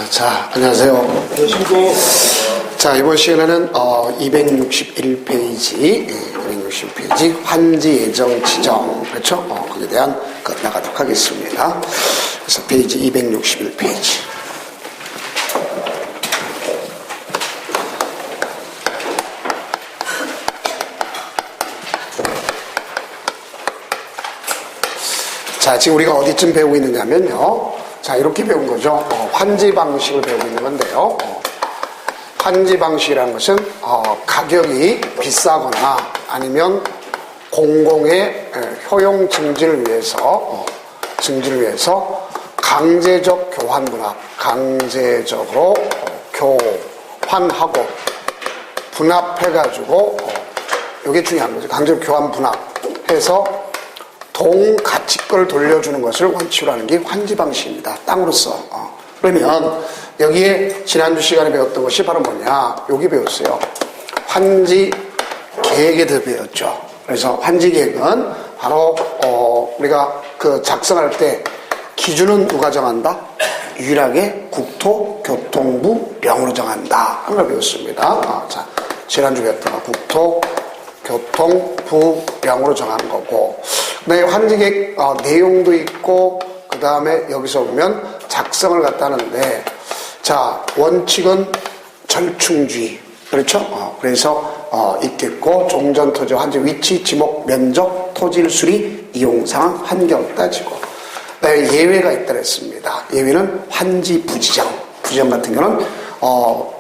자, 안녕하세요. 자, 이번 시간에는 261페이지, 261페이지 환지 예정 지정, 그렇죠? 거기에 대한 것 나가도록 하겠습니다. 그래서 페이지 261페이지. 자, 지금 우리가 어디쯤 배우고 있느냐면요. 자, 이렇게 배운 거죠. 환지 방식을 배우고 있는 건데요. 환지 방식이라는 것은 가격이 비싸거나 아니면 공공의 효용 증진을 위해서 강제적 교환 분합, 강제적으로 교환하고 분합해가지고 이게 중요한 거죠. 강제적 교환 분합해서 동가치권을 돌려주는 것을 원칙으로 하는 게 환지 방식입니다. 땅으로서. 그러면 여기에 지난주 시간에 배웠던 것이 바로 뭐냐? 여기 배웠어요. 환지 계획에 대해 배웠죠. 그래서 환지 계획은 바로 우리가 그 작성할 때 기준은 누가 정한다? 유일하게 국토교통부령으로 정한다. 하는 걸 배웠습니다. 자, 지난주 배웠던 국토교통부령으로 정하는 거고, 그다음에 환지계획 내용도 있고, 그 다음에 여기서 보면 작성을 갖다 하는데, 자, 원칙은 절충주의, 그렇죠? 그래서 있겠고, 종전토지, 환지 위치, 지목, 면적, 토지일 수리, 이용상황, 환경 따지고, 그다음에 예외가 있다 그랬습니다. 예외는 환지 부지정 같은 경우는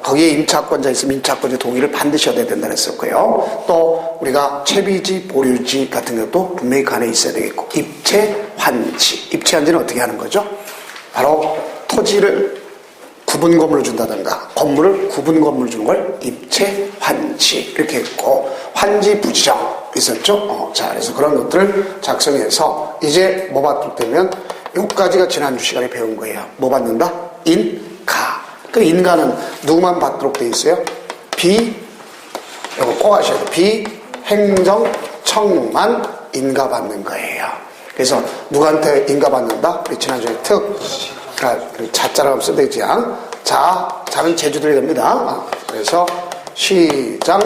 거기에 임차권자 있으면 임차권자 동의를 반드시 얻어야 된다 그랬었고요. 또 우리가 채비지, 보류지 같은 것도 분명히 간에 있어야 되겠고, 입체환지. 입체환지는 어떻게 하는 거죠? 바로 토지를 구분 건물을 준다든가 건물을 구분 건물을 주는 걸 입체환지 이렇게 했고, 환지 부지정 있었죠? 자, 그래서 그런 것들을 작성해서 이제 뭐 받도록 되면 요까지가 지난주 시간에 배운 거예요. 뭐 받는다? 인가. 그 인가는 누구만 받도록 돼 있어요? 이거 꼭 아셔야 돼요. 비행정청만 인가받는 거예요. 그래서 누구한테 인가받는다? 우리 지난주에 자자라고 하면 써되지 않? 자는 제주도에 됩니다. 그래서 시장,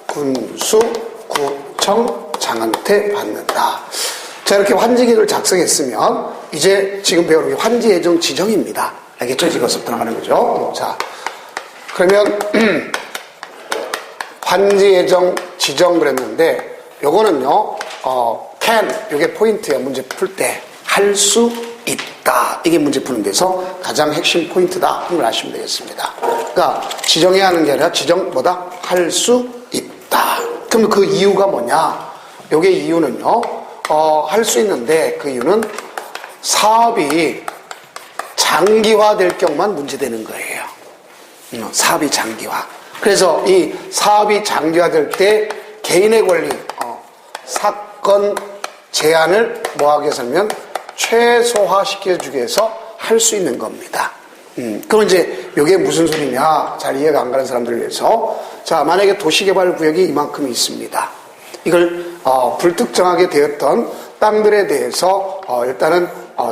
군수, 구청, 장한테 받는다. 자, 이렇게 환지계획을 작성했으면 이제 지금 배우는 게 환지 예정 지정입니다. 알겠죠? 이것부터 들어가는 거죠. 자, 그러면 환지 예정 지정 그랬는데 요거는요, 요게 포인트예요. 문제 풀 때 할 수 있다. 이게 문제 푸는 데서 가장 핵심 포인트다. 하는 걸 아시면 되겠습니다. 그러니까 지정해야 하는 게 아니라 지정 할 수 있다. 그럼 그 이유가 뭐냐? 요게 이유는요, 할 수 있는데 그 이유는 사업이 장기화될 경우만 문제되는 거예요. 사업이 장기화. 그래서 이 사업이 장기화될 때 개인의 권리, 사건 제한을 뭐하기 위해서는 최소화시켜주기 위해서 할 수 있는 겁니다. 그럼 이제 이게 무슨 소리냐? 잘 이해가 안 가는 사람들을 위해서. 자, 만약에 도시개발구역이 이만큼 있습니다. 이걸 불특정하게 되었던 땅들에 대해서 일단은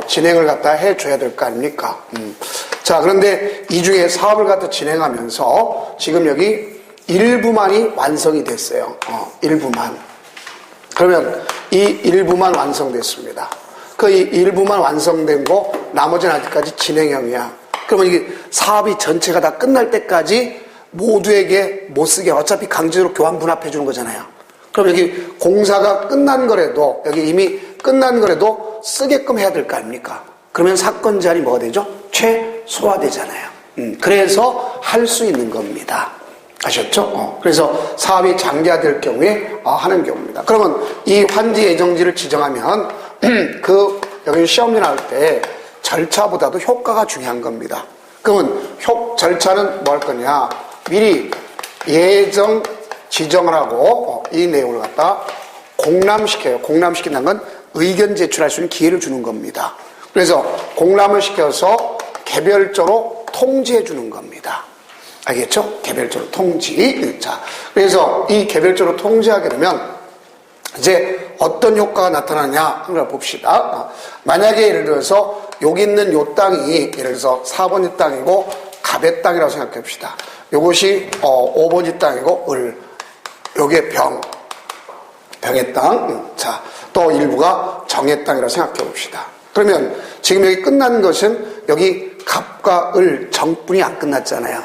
진행을 갖다 해줘야 될 거 아닙니까? 자, 그런데 이 중에 사업을 갖다 진행하면서 지금 여기 일부만이 완성이 됐어요. 일부만. 그러면 이 일부만 완성됐습니다. 그 일부만 완성된 거 나머지는 아직까지 진행형이야. 그러면 이게 사업이 전체가 다 끝날 때까지 모두에게 못 쓰게 어차피 강제로 교환 분합해 주는 거잖아요. 그럼 여기 공사가 끝난 거라도, 여기 이미 끝난 거라도 쓰게끔 해야 될 거 아닙니까? 그러면 사건 제한이 뭐가 되죠? 최소화되잖아요. 그래서 할 수 있는 겁니다. 아셨죠? 그래서 사업이 장기화될 경우에 하는 경우입니다. 그러면 이 환지 예정지를 지정하면 여기 시험지 나올 때 절차보다도 효과가 중요한 겁니다. 그러면 절차는 뭐 할 거냐? 미리 예정 지정을 하고 이 내용을 갖다 공람시켜요. 공람시킨다는 건 의견 제출할 수 있는 기회를 주는 겁니다. 그래서 공람을 시켜서 개별적으로 통지해 주는 겁니다. 알겠죠? 개별적으로 통지. 자, 그래서 이 개별적으로 통지하게 되면 이제 어떤 효과가 나타나냐 하는 걸 봅시다. 만약에 예를 들어서 여기 있는 요 땅이 예를 들어서 4번이 땅이고 갑의 땅이라고 생각해 봅시다. 요것이 5번지 땅이고 을, 요게 병의 땅. 자, 또 일부가 정의 땅이라고 생각해 봅시다. 그러면 지금 여기 끝난 것은 여기 갑과 을 정뿐이 안 끝났잖아요.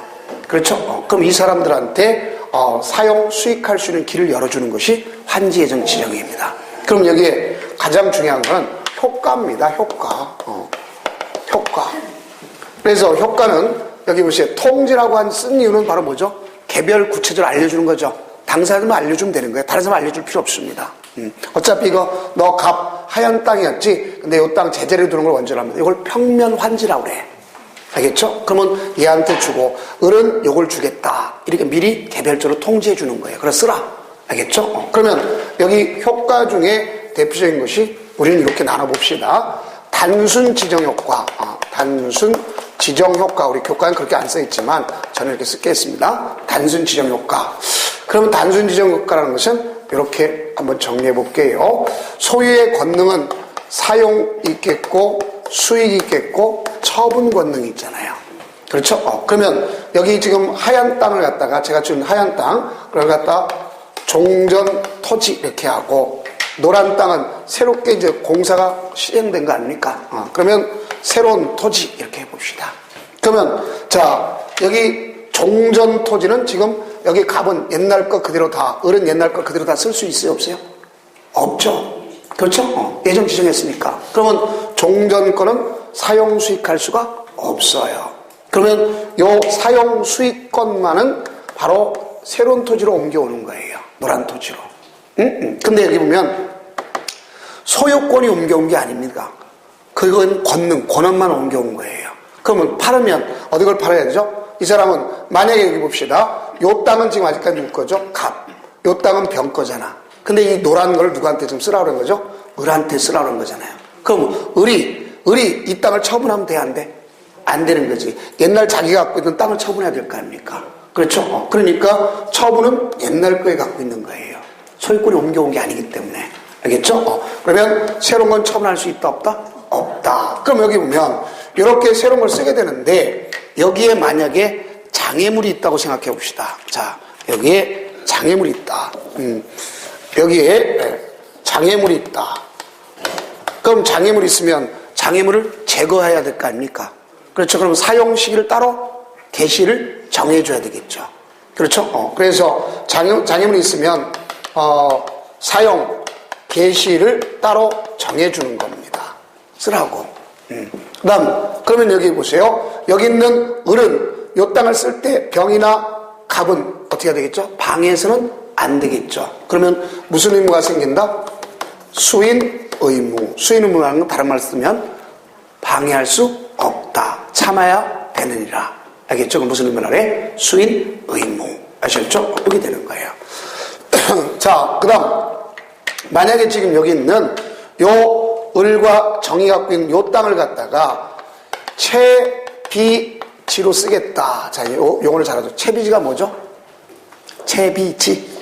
그렇죠? 그럼 이 사람들한테 사용, 수익할 수 있는 길을 열어주는 것이 환지 예정 지정입니다. 그럼 여기에 가장 중요한 건 효과입니다. 효과. 효과. 그래서 효과는 여기 보세요. 통지라고 쓴 이유는 바로 뭐죠? 개별 구체적으로 알려주는 거죠. 당사자들만 알려주면 되는 거예요. 다른 사람 알려줄 필요 없습니다. 어차피 이거 너 갑 하얀 땅이었지. 근데 이 땅 제자리에 두는 걸 원조로 합니다. 이걸 평면 환지라고 그래. 알겠죠? 그러면 얘한테 주고 을은 요걸 주겠다. 이렇게 미리 개별적으로 통지해 주는 거예요. 그래서 쓰라. 알겠죠? 그러면 여기 효과 중에 대표적인 것이 우리는 이렇게 나눠봅시다. 단순 지정 효과. 단순 지정 효과. 우리 교과는 그렇게 안 써있지만 저는 이렇게 쓰겠습니다. 단순 지정 효과. 그러면 단순 지정 효과라는 것은 이렇게 한번 정리해 볼게요. 소유의 권능은 사용 있겠고 수익이 있겠고 처분 권능이 있잖아요. 그렇죠? 그러면 여기 지금 하얀 땅을 갖다가 제가 준 하얀 땅 그걸 갖다 종전 토지 이렇게 하고 노란 땅은 새롭게 이제 공사가 시행된 거 아닙니까? 그러면 새로운 토지 이렇게 해봅시다. 그러면 자 여기 종전 토지는 지금 여기 갑은 옛날 거 그대로 다 을은 옛날 거 그대로 다 쓸 수 있어요? 없어요? 없죠. 그렇죠? 예정 지정했으니까. 그러면 종전 거는 사용 수익할 수가 없어요. 그러면 요 사용 수익권만은 바로 새로운 토지로 옮겨오는 거예요. 노란 토지로. 근데 여기 보면 소유권이 옮겨온 게 아닙니다. 그건 권한만 옮겨온 거예요. 그러면 팔으면 어디 걸 팔아야 되죠? 이 사람은 만약에 여기 봅시다. 요 땅은 지금 아직까지 누구 거죠? 갑. 요 땅은 병 거잖아. 근데 이 노란 걸 누구한테 좀 쓰라고 그런 거죠? 을한테 쓰라고 그런 거잖아요. 그럼 을이 이 땅을 처분하면 돼, 안 돼? 안 되는 거지. 옛날 자기가 갖고 있던 땅을 처분해야 될 거 아닙니까? 그렇죠? 그러니까 처분은 옛날 거에 갖고 있는 거예요. 소유권이 옮겨온 게 아니기 때문에. 알겠죠? 그러면 새로운 건 처분할 수 있다, 없다? 없다. 그럼 여기 보면 이렇게 새로운 걸 쓰게 되는데 여기에 만약에 장애물이 있다고 생각해 봅시다. 자, 여기에 장애물이 있다. 여기에 장애물이 있다. 그럼 장애물이 있으면 장애물을 제거해야 될 거 아닙니까? 그렇죠. 그럼 사용 시기를 따로 개시를 정해줘야 되겠죠. 그렇죠. 그래서 장애물이 있으면 사용 개시를 따로 정해주는 겁니다. 쓰라고. 그러면 여기 보세요. 여기 있는 을은 요 땅을 쓸 때 병이나 갑은 어떻게 해야 되겠죠? 방해해서는 안 되겠죠. 그러면 무슨 의무가 생긴다? 수인 의무. 수인 의무라는 건 다른 말 쓰면 방해할 수 없다. 참아야 되느니라. 알겠죠? 그럼 무슨 의무라 그래? 수인 의무. 아셨죠? 이렇게 되는 거예요. 자, 그 다음 만약에 지금 여기 있는 요 을과 정이 갖고 있는 요 땅을 갖다가 채비지로 쓰겠다. 자, 요거를 잘 알아줘. 채비지가 뭐죠? 채비지.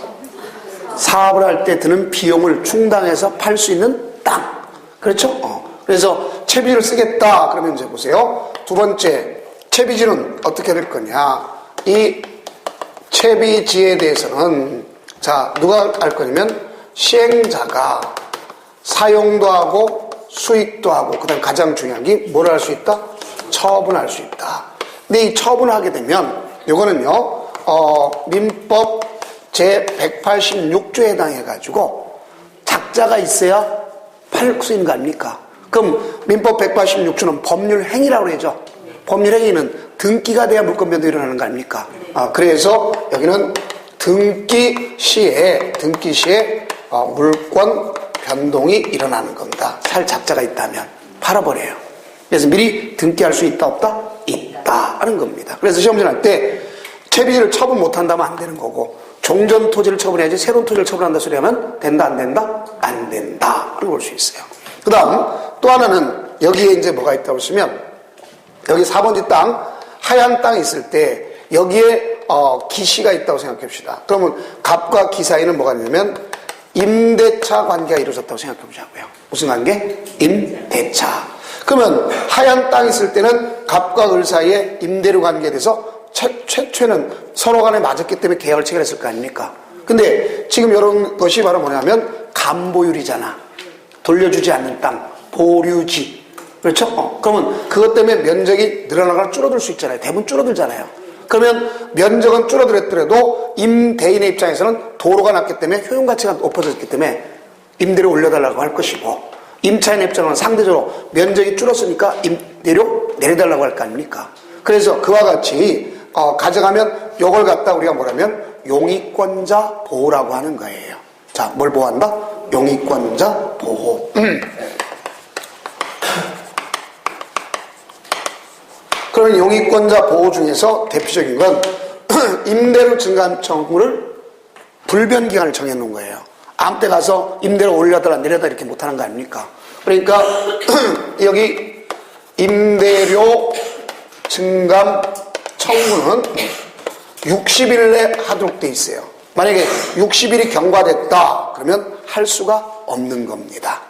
사업을 할 때 드는 비용을 충당해서 팔 수 있는 땅. 그렇죠? 그래서 채비지를 쓰겠다. 그러면 이제 보세요. 두 번째, 채비지는 어떻게 될 거냐. 이 채비지에 대해서는 자, 누가 알 거냐면 시행자가 사용도 하고 수익도 하고 그 다음 가장 중요한 게 뭘 할 수 있다? 처분할 수 있다. 근데 이 처분하게 되면 이거는요 민법 제186조에 해당해가지고 작자가 있어야 팔 수 있는 거 아닙니까? 그럼 민법 186조는 법률 행위라고 그러죠. 법률 행위는 등기가 돼야 물권 변동이 일어나는 거 아닙니까? 그래서 여기는 등기 시에 물권 변동이 일어나는 겁니다. 살 작자가 있다면 팔아버려요. 그래서 미리 등기할 수 있다 없다? 있다 하는 겁니다. 그래서 시험지 날 때 채비지를 처분 못한다면 안 되는 거고 종전 토지를 처분해야지 새로운 토지를 처분한다 소리 하면 된다 안 된다? 안 된다 하는 걸 볼 수 있어요. 그 다음 또 하나는 여기에 이제 뭐가 있다고 보시면 여기 4번지 땅 하얀 땅이 있을 때 여기에 기시가 있다고 생각해 봅시다. 그러면 갑과 기 사이는 뭐가 있냐면 임대차 관계가 이루어졌다고 생각해 보자고요. 무슨 관계? 임대차. 그러면 하얀 땅이 있을 때는 갑과 을 사이에 임대료 관계에 대해서 최초에는 서로 간에 맞았기 때문에 계약을 체결했을 거 아닙니까? 근데 지금 이런 것이 바로 뭐냐면 감보율이잖아. 돌려주지 않는 땅, 보류지. 그렇죠? 그러면 그것 때문에 면적이 늘어나거나 줄어들 수 있잖아요. 대부분 줄어들잖아요. 그러면 면적은 줄어들었더라도 임대인의 입장에서는 도로가 났기 때문에 효용가치가 높아졌기 때문에 임대료 올려달라고 할 것이고, 임차인의 입장은 상대적으로 면적이 줄었으니까 임대료 내려달라고 할 거 아닙니까? 그래서 그와 같이 가져가면 이걸 갖다 우리가 뭐라면 용익권자 보호라고 하는 거예요. 자, 뭘 보호한다? 용익권자 보호. 그런 용익권자 보호 중에서 대표적인 건 임대료 증감 청구를 불변기간을 정해놓은 거예요. 아무 때 가서 임대료 올려달라 내려달라 이렇게 못하는 거 아닙니까? 그러니까 여기 임대료 증감 청구는 60일 내 하도록 돼 있어요. 만약에 60일이 경과됐다 그러면 할 수가 없는 겁니다.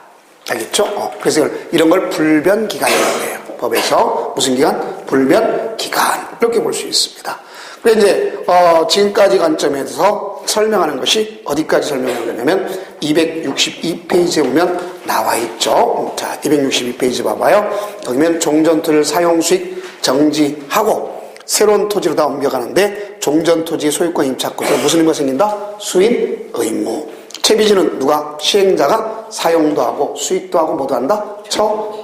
알겠죠? 그래서 이런 걸 불변기간이라고 해요. 법에서 무슨 기간? 불변기간 이렇게 볼 수 있습니다. 그래서 이제 지금까지 관점에서 설명하는 것이 어디까지 설명하냐면 262페이지에 보면 나와 있죠. 자, 262페이지 봐봐요. 여기면 종전토지를 사용수익 정지하고 새로운 토지로 다 옮겨가는데 종전토지 소유권 임차권으로 무슨 의무가 생긴다? 수인 의무. 채비지는 누가? 시행자가 사용도 하고 수익도 하고 뭐도 한다? 처분.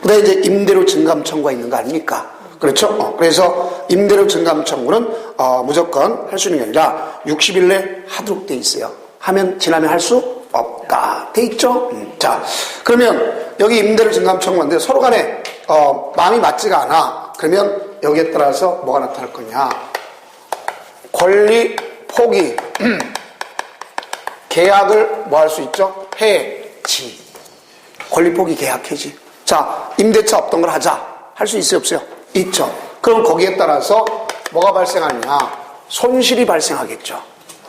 그 다음에 이제 임대료 증감 청구가 있는 거 아닙니까? 그렇죠? 그래서 임대료 증감 청구는 무조건 할 수 있는 게 아니라 60일 내 하도록 돼 있어요. 하면 지나면 할 수 없다 돼 있죠? 자, 그러면 여기 임대료 증감 청구인데 서로 간에 마음이 맞지가 않아. 그러면 여기에 따라서 뭐가 나타날 거냐? 권리 포기 계약을 뭐 할 수 있죠? 해지. 권리 포기 계약 해지. 자, 임대차 없던 걸 하자. 할 수 있어요, 없어요? 있죠. 그럼 거기에 따라서 뭐가 발생하냐? 손실이 발생하겠죠.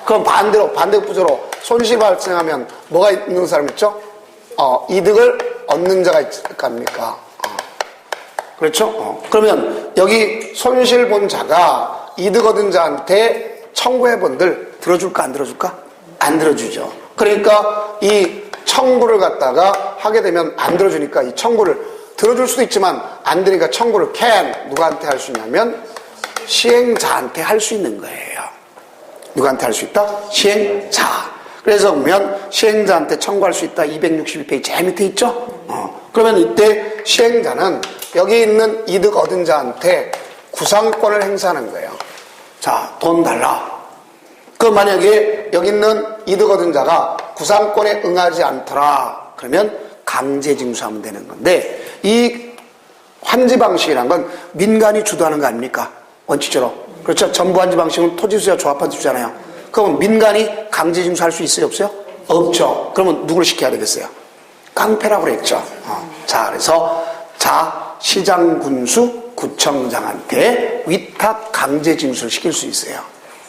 그럼 반대 구조로 손실이 발생하면 뭐가 있는 사람 있죠? 이득을 얻는 자가 있을 거 아닙니까? 그렇죠? 그러면 여기 손실 본 자가 이득 얻은 자한테 청구해 본들 들어줄까 안 들어줄까? 안 들어주죠. 그러니까 이 청구를 갖다가 하게 되면 안 들어주니까 이 청구를 들어줄 수도 있지만 안 되니까 청구를 누구한테 할 수 있냐면 시행자한테 할 수 있는 거예요. 누구한테 할 수 있다? 시행자. 그래서 보면 시행자한테 청구할 수 있다. 262페이지 제일 밑에 있죠? 그러면 이때 시행자는 여기 있는 이득 얻은 자한테 구상권을 행사하는 거예요. 자, 돈 달라. 그 만약에 여기 있는 이득 얻은 자가 구상권에 응하지 않더라. 그러면 강제징수하면 되는 건데 이 환지 방식이란 건 민간이 주도하는 거 아닙니까? 원칙적으로. 그렇죠? 전부 환지 방식은 토지수야 조합한테 주잖아요. 그러면 민간이 강제징수할 수 있어요? 없어요? 없죠. 그러면 누구를 시켜야 되겠어요? 깡패라고 그랬죠. 자, 그래서 시장군수 구청장한테 위탁 강제징수를 시킬 수 있어요.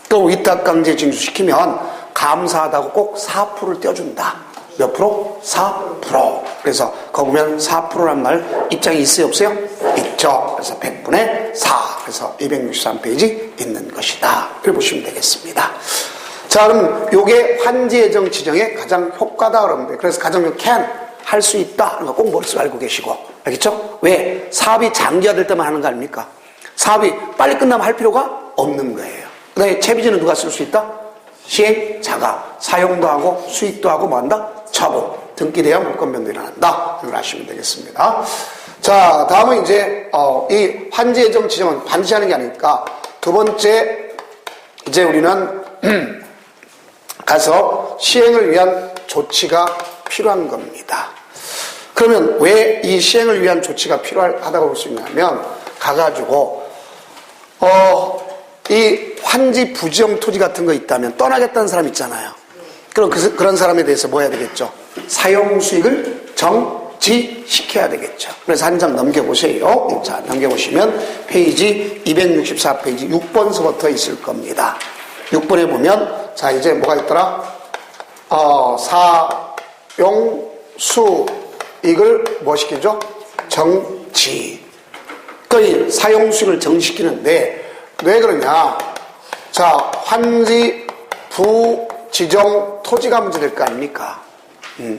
또 위탁 강제징수 시키면 감사하다고 꼭 4%를 떼어준다. 몇 프로? 4%. 그래서 거기 보면 4%란 말 입장이 있어요? 없어요? 있죠. 그래서 100분의 4. 그래서 263페이지 있는 것이다. 이렇게 보시면 되겠습니다. 자, 그럼 요게 환지 예정 지정의 가장 효과다 그러는데 그래서 가장 할 수 있다. 그러니까 꼭 머릿속에 알고 계시고. 알겠죠? 왜? 사업이 장기화될 때만 하는 거 아닙니까? 사업이 빨리 끝나면 할 필요가 없는 거예요. 그 다음에 채비지는 누가 쓸 수 있다? 시행자가 사용도 하고 수익도 하고 뭐 한다? 처분. 등기돼야 물권변동이 일어난다. 이걸 아시면 되겠습니다. 자, 다음은 이제 이 환지 예정 지정은 반드시 하는 게 아니니까 두 번째 이제 우리는 가서 시행을 위한 조치가 필요한 겁니다. 그러면 왜 이 시행을 위한 조치가 필요하다고 볼 수 있냐면 가가지고 이 환지 부지형 토지 같은 거 있다면 떠나겠다는 사람 있잖아요. 그럼 그런 사람에 대해서 뭐 해야 되겠죠? 사용 수익을 정지시켜야 되겠죠. 그래서 한 장 넘겨보세요. 자, 넘겨보시면 페이지 264페이지 6번서부터 있을 겁니다. 6번에 보면 자, 이제 뭐가 있더라? 사용 수익을 뭐 시키죠? 정지. 그 사용수익을 정지시키는데 왜 그러냐? 자, 환지 부지정 토지가 문제될 거 아닙니까?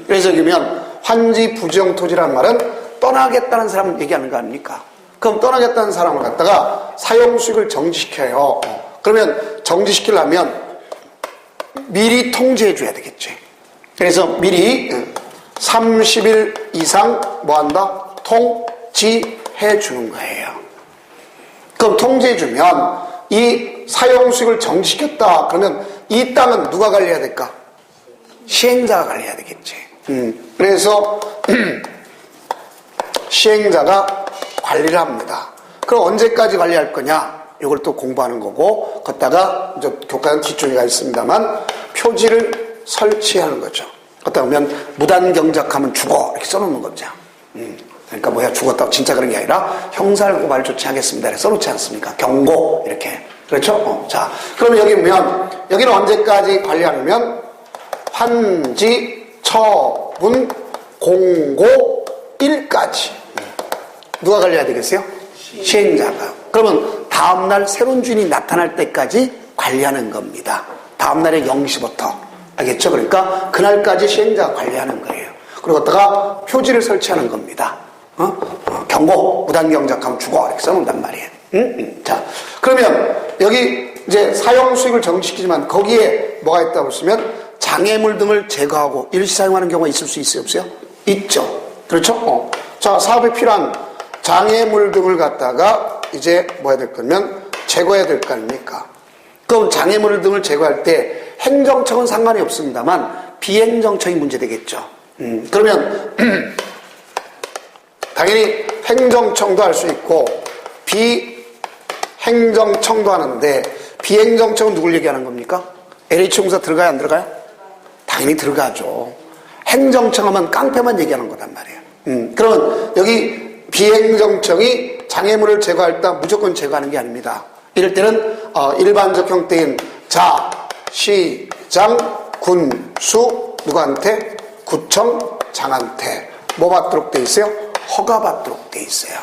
그래서 그러면 환지 부지정 토지라는 말은 떠나겠다는 사람을 얘기하는 거 아닙니까? 그럼 떠나겠다는 사람을 갖다가 사용수익을 정지시켜요. 그러면 정지시키려면 미리 통지해 줘야 되겠지. 그래서 미리 30일 이상 뭐 한다? 통지해 주는 거예요. 그럼 통지해 주면 이 사용수익을 정지시켰다. 그러면 이 땅은 누가 관리해야 될까? 시행자가 관리해야 되겠지. 그래서 시행자가 관리를 합니다. 그럼 언제까지 관리할 거냐? 이걸 또 공부하는 거고, 걷다가 이제 교과는 뒷줄기가 있습니다만 표지를 설치하는 거죠. 걷다 보면 무단경작하면 죽어 이렇게 써놓는 거죠. 그러니까 뭐야 죽었다고 진짜 그런 게 아니라 형사를 고발 조치하겠습니다 이렇게 써놓지 않습니까? 경고 이렇게. 그렇죠? 자, 그러면 여기 보면 여기는 언제까지 관리하냐면 환지 처분 공고 일까지. 누가 관리해야 되겠어요? 시행자가. 그러면 다음날 새로운 주인이 나타날 때까지 관리하는 겁니다. 다음날의 0시부터. 알겠죠? 그러니까 그날까지 시행자가 관리하는 거예요. 그리고 갖다가 표지를 설치하는 겁니다. 경고, 무단경작하면 죽어. 이렇게 써놓는단 말이에요. 자, 그러면 여기 이제 사용수익을 정지시키지만 거기에 뭐가 있다고 보시면 장애물 등을 제거하고 일시 사용하는 경우가 있을 수 있어요? 없어요? 있죠. 그렇죠? 자, 사업에 필요한 장애물 등을 갖다가 이제 뭐 해야 될 거면 제거해야 될 거 아닙니까? 그럼 장애물 등을 제거할 때 행정청은 상관이 없습니다만 비행정청이 문제되겠죠. 그러면 당연히 행정청도 할 수 있고 비행정청도 하는데 비행정청은 누굴 얘기하는 겁니까? LH공사 들어가요? 안 들어가요? 당연히 들어가죠. 행정청 하면 깡패만 얘기하는 거단 말이에요. 그러면 여기 비행정청이 장애물을 제거할 때 무조건 제거하는 게 아닙니다. 이럴 때는 일반적 형태인 자, 시, 장, 군, 수 누구한테? 구청장한테 뭐 받도록 돼 있어요? 허가 받도록 돼 있어요.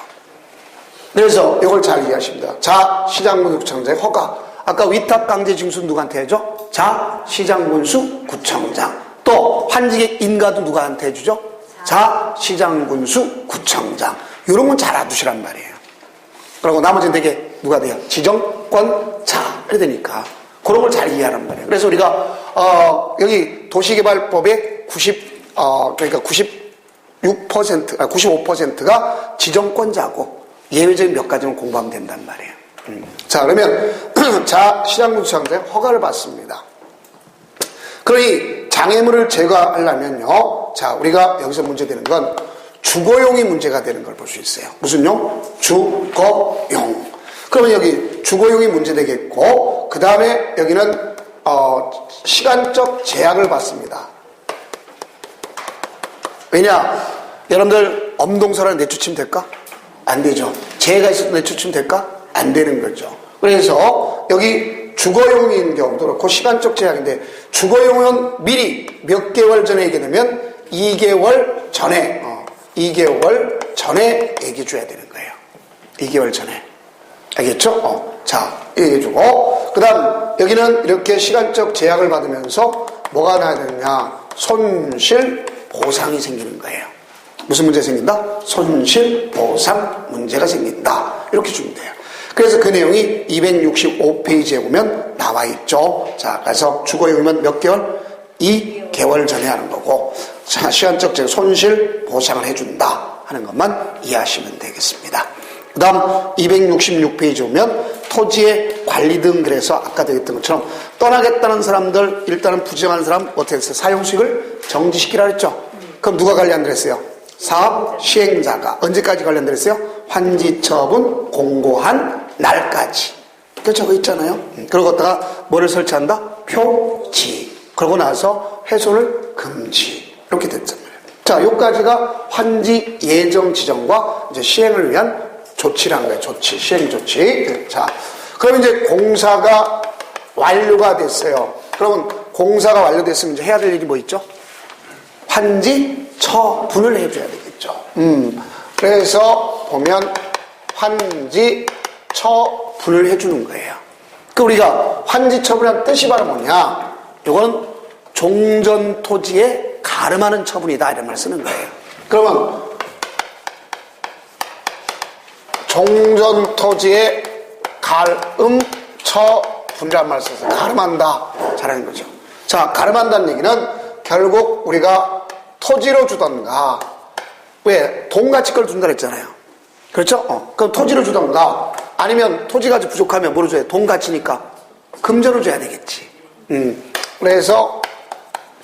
그래서 이걸 잘 이해하십니다. 자, 시장군, 구청장의 허가. 아까 위탁강제징수 누구한테 해줘? 자, 시장군수, 구청장. 또 환지객 인가도 누구한테 해주죠? 자, 시장군수, 구청장. 이런 건 잘 알아두시란 말이에요. 그리고 나머지는 되게 누가 돼요? 지정권자. 이래 되니까 그런 걸 잘 이해하란 말이에요. 그래서 우리가 여기 도시개발법의 그러니까 95%가 지정권자고 예외적인 몇 가지는 공부하면 된단 말이에요. 자, 그러면 자, 시장군수장한테 허가를 받습니다. 그러니 장애물을 제거하려면요, 자, 우리가 여기서 문제되는 건 주거용이 문제가 되는 걸 볼 수 있어요. 무슨 용? 주거용. 그러면 여기 주거용이 문제되겠고, 그 다음에 여기는 시간적 제약을 받습니다. 왜냐? 여러분들 엄동설을 내쫓으면 될까? 안 되죠. 재해가 있어도 내쫓으면 될까? 안 되는 거죠. 그래서 여기 주거용인 경우도 그렇고 시간적 제약인데, 주거용은 미리 몇 개월 전에 얘기되면 2개월 전에 2개월 전에 얘기해 줘야 되는 거예요. 2개월 전에. 알겠죠? 자, 얘기해 주고, 그 다음 여기는 이렇게 시간적 제약을 받으면서 뭐가 나야 되느냐? 손실 보상이 생기는 거예요. 무슨 문제 생긴다? 손실 보상 문제가 생긴다. 이렇게 주면 돼요. 그래서 그 내용이 265페이지에 보면 나와 있죠. 자, 그래서 주거용이면 몇 개월? 2개월 전에 하는 거고, 자, 시간적 제약 손실 보상을 해준다 하는 것만 이해하시면 되겠습니다. 그 다음 266페이지 오면 토지의 관리 등, 그래서 아까도 했던 것처럼 떠나겠다는 사람들, 일단은 부정하는 사람 어떻게 했어요? 사용수익을 정지시키라 그랬죠. 그럼 누가 관리한다 그랬어요? 사업 시행자가. 언제까지 관리한다 그랬어요? 환지처분 공고한 날까지. 그 적어 있잖아요. 그러고 다가 뭐를 설치한다? 표지. 그러고 나서 훼손을 금지. 이렇게 됐잖아요. 자, 여기까지가 환지 예정 지정과 이제 시행을 위한 조치라는 거예요. 조치, 시행 조치. 자, 그럼 이제 공사가 완료가 됐어요. 그러면 공사가 완료됐으면 이제 해야 될 일이 뭐 있죠? 환지 처분을 해줘야 되겠죠. 그래서 보면 환지 처분을 해주는 거예요. 그 우리가 환지 처분이라는 뜻이 바로 뭐냐? 이거는 종전 토지에 가름하는 처분이다 이런 말 쓰는 거예요. 그러면 종전 토지에 가름 처분이라는 말 써서 가름한다 잘하는 거죠. 자, 가름한다는 얘기는 결국 우리가 토지로 주던가, 왜 돈가치걸 준다 그랬잖아요. 그렇죠? 그럼 토지로 주던가, 아니면 토지가 부족하면 뭐로 줘야 돼? 돈가치니까 금전을 줘야 되겠지. 그래서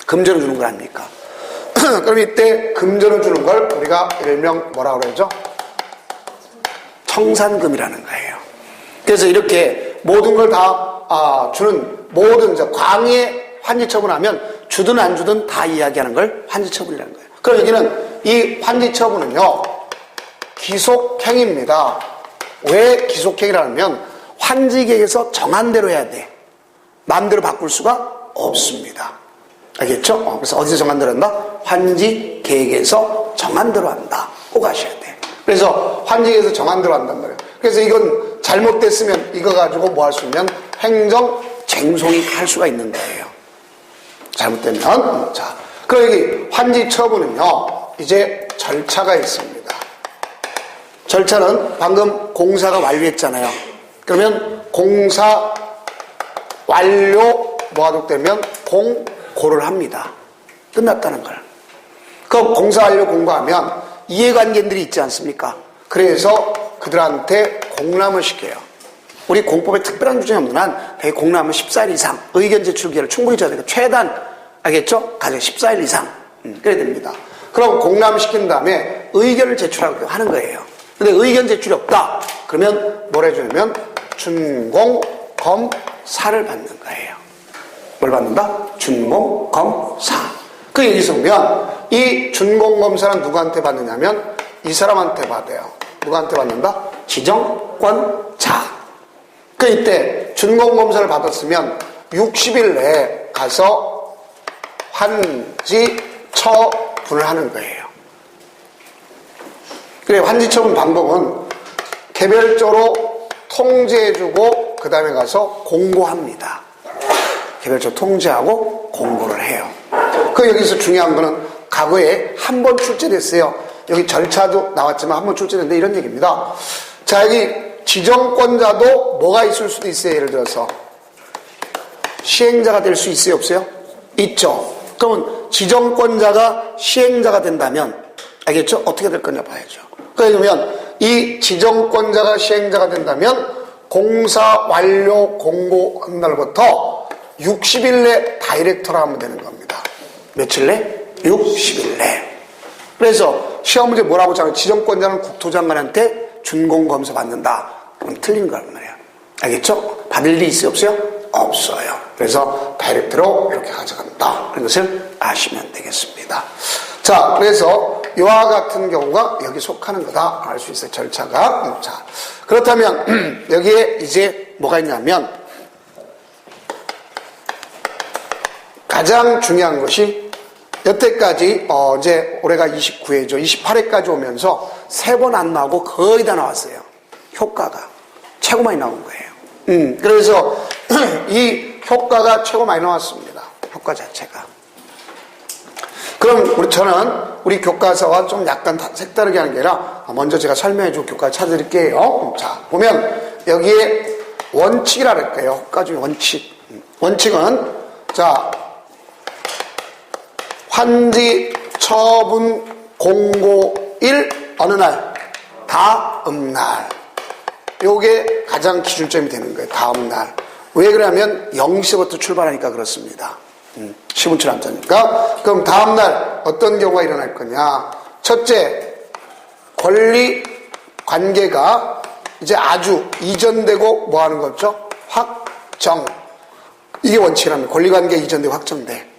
금전을 주는 거 아닙니까? 그럼 이때 금전을 주는 걸 우리가 일명 뭐라고 그러죠? 청산금이라는 거예요. 그래서 이렇게 모든 걸 다 주는, 모든 광의에 환지처분하면 주든 안 주든 다 이야기하는 걸 환지처분이라는 거예요. 그럼 여기는 이 환지처분은요, 기속행위입니다. 왜 기속행위라면 환지계획에서 정한 대로 해야 돼. 마음대로 바꿀 수가 없습니다. 알겠죠? 그래서 어디서 정한 대로 한다? 환지계획에서 정한 대로 한다. 꼭 아셔야 돼. 그래서 환지계획에서 정한 대로 한단 말이에요. 그래서 이건 잘못됐으면 이거 가지고 뭐 할 수 있냐면 행정쟁송이 할 수가 있는 거예요. 잘못되면. 자, 그럼 여기 환지처분은요, 이제 절차가 있습니다. 절차는 방금 공사가 완료했잖아요. 그러면 공사 완료 뭐가 되면 공고를 합니다. 끝났다는 걸. 그럼 공사 완료 공고하면 이해관계인들이 있지 않습니까? 그래서 그들한테 공람을 시켜요. 우리 공법에 특별한 규정이 없는 한 대개 공람은 14일 이상 의견 제출 기회를 충분히 줘야 되니까 최단, 알겠죠? 가장 14일 이상 그래야 됩니다. 그럼 공람 시킨 다음에 의견을 제출하고 하는 거예요. 근데 의견 제출이 없다 그러면 뭘 해주냐면 준공검사를 받는 거예요. 뭘 받는다? 준공검사. 그 여기서 보면 이 준공검사는 누구한테 받느냐면 이 사람한테 받아요. 누구한테 받는다? 지정권자. 그 이때 준공검사를 받았으면 60일 내에 가서 환지 처분을 하는 거예요. 그래, 환지 처분 방법은 개별적으로 통지해주고 그 다음에 가서 공고합니다. 개별적으로 통지하고 공고를 해요. 그 여기서 중요한 거는 과거에 한 번 출제됐어요. 여기 절차도 나왔지만 한 번 출제됐는데 이런 얘기입니다. 자, 여기 지정권자도 뭐가 있을 수도 있어요. 예를 들어서 시행자가 될 수 있어요? 없어요? 있죠. 그러면 지정권자가 시행자가 된다면 알겠죠? 어떻게 될 거냐 봐야죠. 그러면 이 지정권자가 시행자가 된다면 공사 완료 공고한 날부터 60일 내 다이렉터라 하면 되는 겁니다. 며칠 내? 60일 내. 그래서 시험 문제 뭐라고 하잖아요. 지정권자는 국토장관한테 준공검사 받는다. 그럼 틀린 거란 말이야. 알겠죠? 받을 일이 있어요? 없어요? 없어요. 그래서 다이렉트로 이렇게 가져간다. 그런 것을 아시면 되겠습니다. 자, 그래서 이와 같은 경우가 여기 속하는 거다. 알 수 있어요. 절차가. 자, 그렇다면 여기에 이제 뭐가 있냐면 가장 중요한 것이 여태까지 이제 올해가 29회죠. 28회까지 오면서 3번 안 나오고 거의 다 나왔어요. 효과가 최고 많이 나온 거예요. 그래서 이 효과가 최고 많이 나왔습니다. 효과 자체가. 그럼 저는 우리 교과서와 좀 약간 색다르게 하는 게 아니라 먼저 제가 설명해 줄 교과서 찾아드릴게요. 자, 보면 여기에 원칙이라 그럴까요? 효과 중에 원칙. 원칙은 자, 환지 처분 공고일 어느 날? 다음 날. 요게 가장 기준점이 되는 거예요. 다음 날. 왜 그러냐면 0시부터 출발하니까 그렇습니다. 시분출 함자니까. 그럼 다음 날 어떤 경우가 일어날 거냐? 첫째, 권리 관계가 이제 아주 이전되고 뭐 하는 거죠? 확정. 이게 원칙이랍니다. 권리 관계 이전되고 확정돼.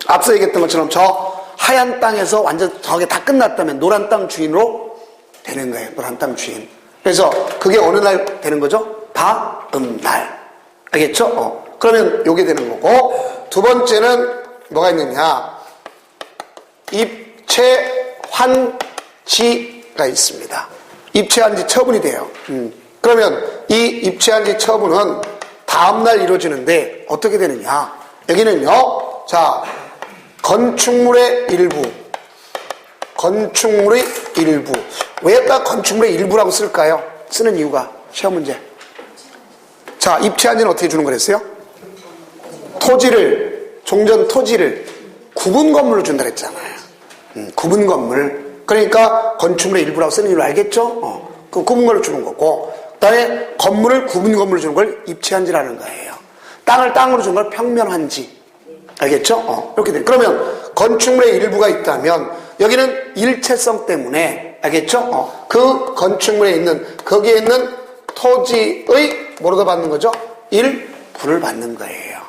앞서 얘기했던 것처럼 저 하얀 땅에서 완전 저게 다 끝났다면 노란 땅 주인으로 되는 거예요. 노란 땅 주인. 그래서 그게 어느 날 되는 거죠? 다음 날. 알겠죠? 그러면 요게 되는 거고, 두 번째는 뭐가 있느냐? 입체 환지 토지가 있습니다. 입체한 지 처분이 돼요. 그러면 이 입체한 지 처분은 다음날 이루어지는데 어떻게 되느냐. 여기는요, 자, 건축물의 일부. 왜 딱 건축물의 일부라고 쓸까요? 쓰는 이유가 시험 문제. 자, 입체한 지는 어떻게 주는 거랬어요? 종전 토지를 구분 건물로 준다 그랬잖아요. 구분 건물. 그러니까 건축물의 일부라고 쓰는 이유를 알겠죠? 그 구분 건물로 주는 거고, 그 다음에 건물을 구분 건물로 주는 걸 입체한지라는 거예요. 땅을 땅으로 주는 걸 평면한지. 알겠죠? 이렇게 돼. 그러면 건축물의 일부가 있다면 여기는 일체성 때문에, 알겠죠? 그 건축물에 있는, 거기에 있는 토지의 뭐로도 받는 거죠? 일부를 받는 거예요.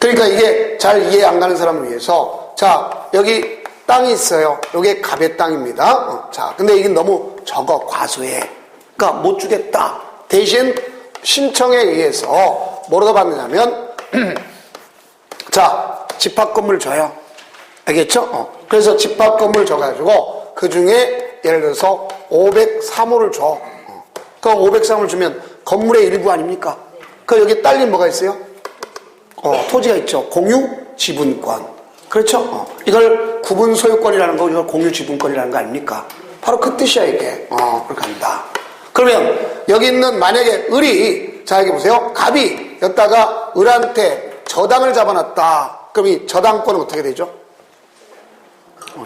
그러니까 이게 잘 이해 안 가는 사람을 위해서, 자, 여기 땅이 있어요. 이게 갑의 땅입니다. 자, 근데 이게 너무 적어, 과소해. 그러니까 못 주겠다. 대신 신청에 의해서 뭐로도 받느냐면, 자, 집합 건물 줘요. 알겠죠? 그래서 집합 건물 줘가지고 그 중에 예를 들어서 503호를 줘. 그럼 503호를 주면 건물의 일부 아닙니까? 그 여기 딸린 뭐가 있어요? 토지가 있죠. 공유 지분권. 그렇죠? 이걸 구분 소유권이라는 거, 이걸 공유 지분권이라는 거 아닙니까? 바로 그 뜻이야, 이게. 그렇게 합니다. 그러면 여기 있는 만약에 을이, 자, 여기 보세요. 갑이 여기다가 을한테 저당을 잡아놨다. 그럼 이 저당권은 어떻게 되죠?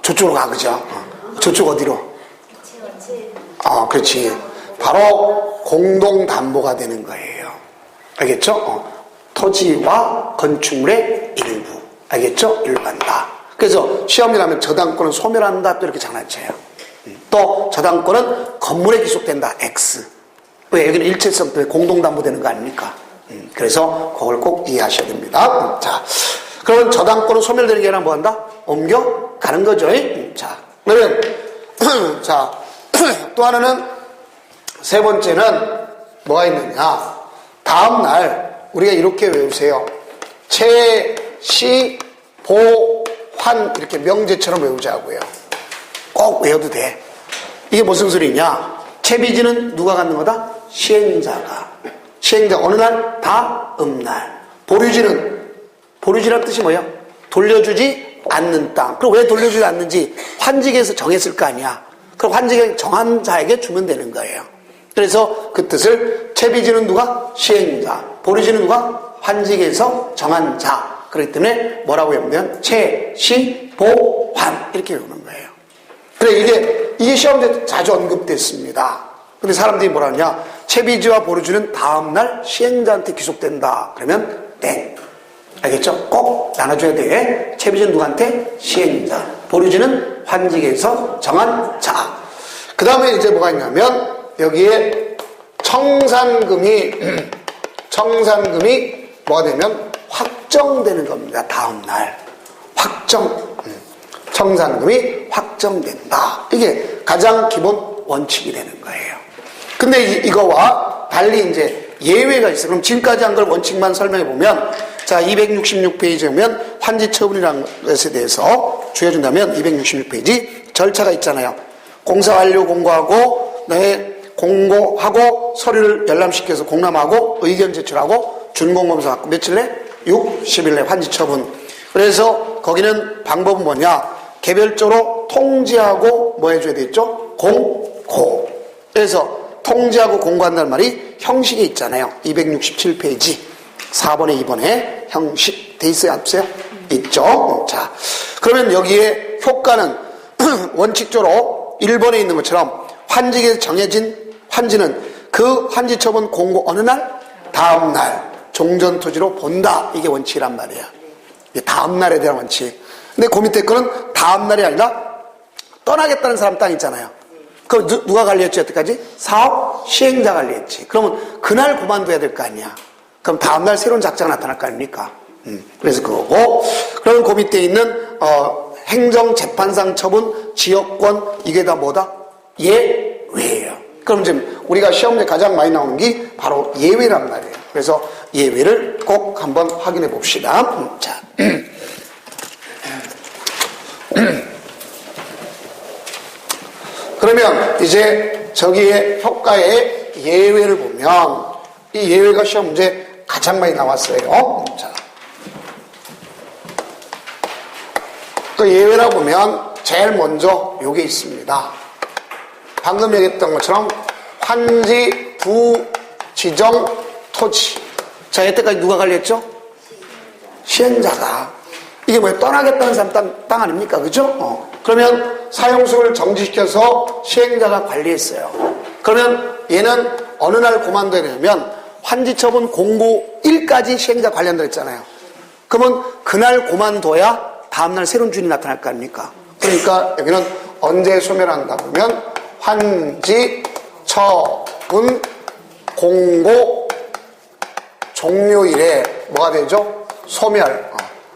저쪽으로 가, 그죠? 저쪽 어디로? 그렇지. 바로 공동담보가 되는 거예요. 알겠죠? 토지와 건축물의 일부. 알겠죠? 일로 간다. 그래서 시험이라면 저당권은 소멸한다. 또 이렇게 장난쳐요. 또 저당권은 건물에 기속된다. X. 왜? 여기는 일체성 때문에 공동담보되는 거 아닙니까? 그래서 그걸 꼭 이해하셔야 됩니다. 자, 그러면 저당권은 소멸되는 게 아니라 뭐 한다? 옮겨가는 거죠. 자, 그러면 자, 또 하나는 세 번째는 뭐가 있느냐? 다음날 우리가 이렇게 외우세요. 채, 시, 보, 환 이렇게 명제처럼 외우자고요. 꼭 외워도 돼. 이게 무슨 소리냐? 채비지는 누가 갖는 거다? 시행자가. 시행자 어느 날? 다음 날. 보류지란 뜻이 뭐야? 돌려주지 않는 땅. 그럼 왜 돌려주지 않는지 환직에서 정했을 거 아니야. 그럼 환직에 정한 자에게 주면 되는 거예요. 그래서 그 뜻을 채비지는 누가? 시행자. 보류지는 누가? 환직에서 정한 자. 그렇기 때문에 뭐라고 외우면 채, 시, 보, 환 이렇게 외우는 거예요. 그래 이게 시험에 자주 언급됐습니다. 근데 사람들이 뭐라 하냐? 채비지와 보류지는 다음날 시행자한테 귀속된다. 그러면 땡. 알겠죠? 꼭 나눠줘야 돼. 채비지는 누구한테? 시행자. 보류지는 환직에서 정한 자. 그 다음에 이제 뭐가 있냐면 여기에 청산금이 뭐가 되면 확정되는 겁니다. 다음날 청산금이 확정된다. 이게 가장 기본 원칙이 되는 거예요. 근데 이거와 달리 이제 예외가 있어요. 그럼 지금까지 한 걸 원칙만 설명해 보면, 자, 266페이지에 보면 환지 처분이라는 것에 대해서 주어준다면 266페이지 절차가 있잖아요. 공사 완료 공고하고, 공고하고 서류를 열람시켜서 공람하고 의견 제출하고 준공검사 받고 며칠 내? 60일 내 환지 처분. 그래서 거기는 방법은 뭐냐? 개별적으로 통지하고 뭐 해줘야 되겠죠? 공고. 그래서 통지하고 공고한다는 말이 형식이 있잖아요. 267페이지 4번에 2번에 형식 돼 있어요? 없어요? 있죠. 자, 그러면 여기에 효과는 원칙적으로 1번에 있는 것처럼 환직에서 정해진 환지는 그 환지 처분 공고 어느 날? 다음 날 종전 토지로 본다. 이게 원칙이란 말이야. 다음 날에 대한 원칙. 근데 그 밑에 거는 다음 날이 아니라 떠나겠다는 사람 땅 있잖아요. 그럼 누가 관리했지 여태까지? 사업 시행자 관리했지. 그러면 그날 그만둬야 될 거 아니야. 그럼 다음날 새로운 작자가 나타날 거 아닙니까? 그래서 그거고. 그러면 그 밑에 있는 행정재판상 처분, 지역권 이게 다 뭐다? 예외예요. 그럼 지금 우리가 시험에 가장 많이 나오는 게 바로 예외란 말이에요. 그래서 예외를 꼭 한번 확인해 봅시다. 자. 그러면 그러면 이제 저기에 효과의 예외를 보면 이 예외가 시험 문제 가장 많이 나왔어요. 자, 그 예외라 보면 제일 먼저 요게 있습니다. 방금 얘기했던 것처럼 환지, 부, 지정, 토지. 자, 여태까지 누가 관리했죠? 시행자가. 이게 뭐예요? 떠나겠다는 사람 땅 아닙니까? 그죠? 그러면 사용수를 정지시켜서 시행자가 관리했어요. 그러면 얘는 어느 날 그만둬야 되냐면 환지처분 공고일까지 시행자 관리한다고 했잖아요. 그러면 그날 그만둬야 다음날 새로운 주인이 나타날 거 아닙니까? 그러니까 여기는 언제 소멸한다 보면 환지, 처분, 공고, 종료일에 뭐가 되죠? 소멸.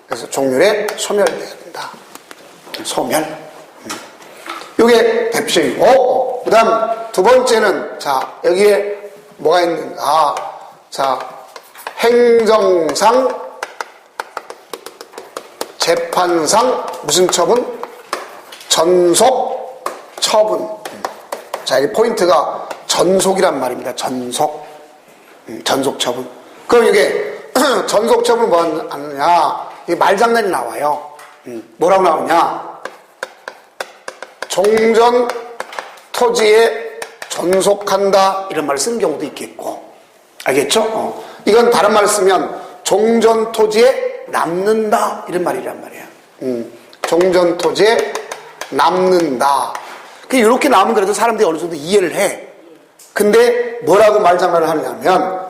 그래서 종료일에 소멸돼야 된다. 소멸. 이게 대표적이고, 그 다음 두 번째는, 자, 여기에 뭐가 있는가. 자, 행정상, 재판상, 무슨 처분? 전속 처분. 자, 이 포인트가 전속이란 말입니다. 전속. 전속 처분. 그럼 이게, 전속 처분 뭐 하느냐. 이게 말장난이 나와요. 뭐라고 나오냐. 종전 토지에 전속한다. 이런 말을 쓰는 경우도 있겠고. 알겠죠? 이건 다른 말을 쓰면 종전 토지에 남는다. 이런 말이란 말이에요. 종전 토지에 남는다. 이렇게 나오면 그래도 사람들이 어느 정도 이해를 해. 근데 뭐라고 말장난을 하냐면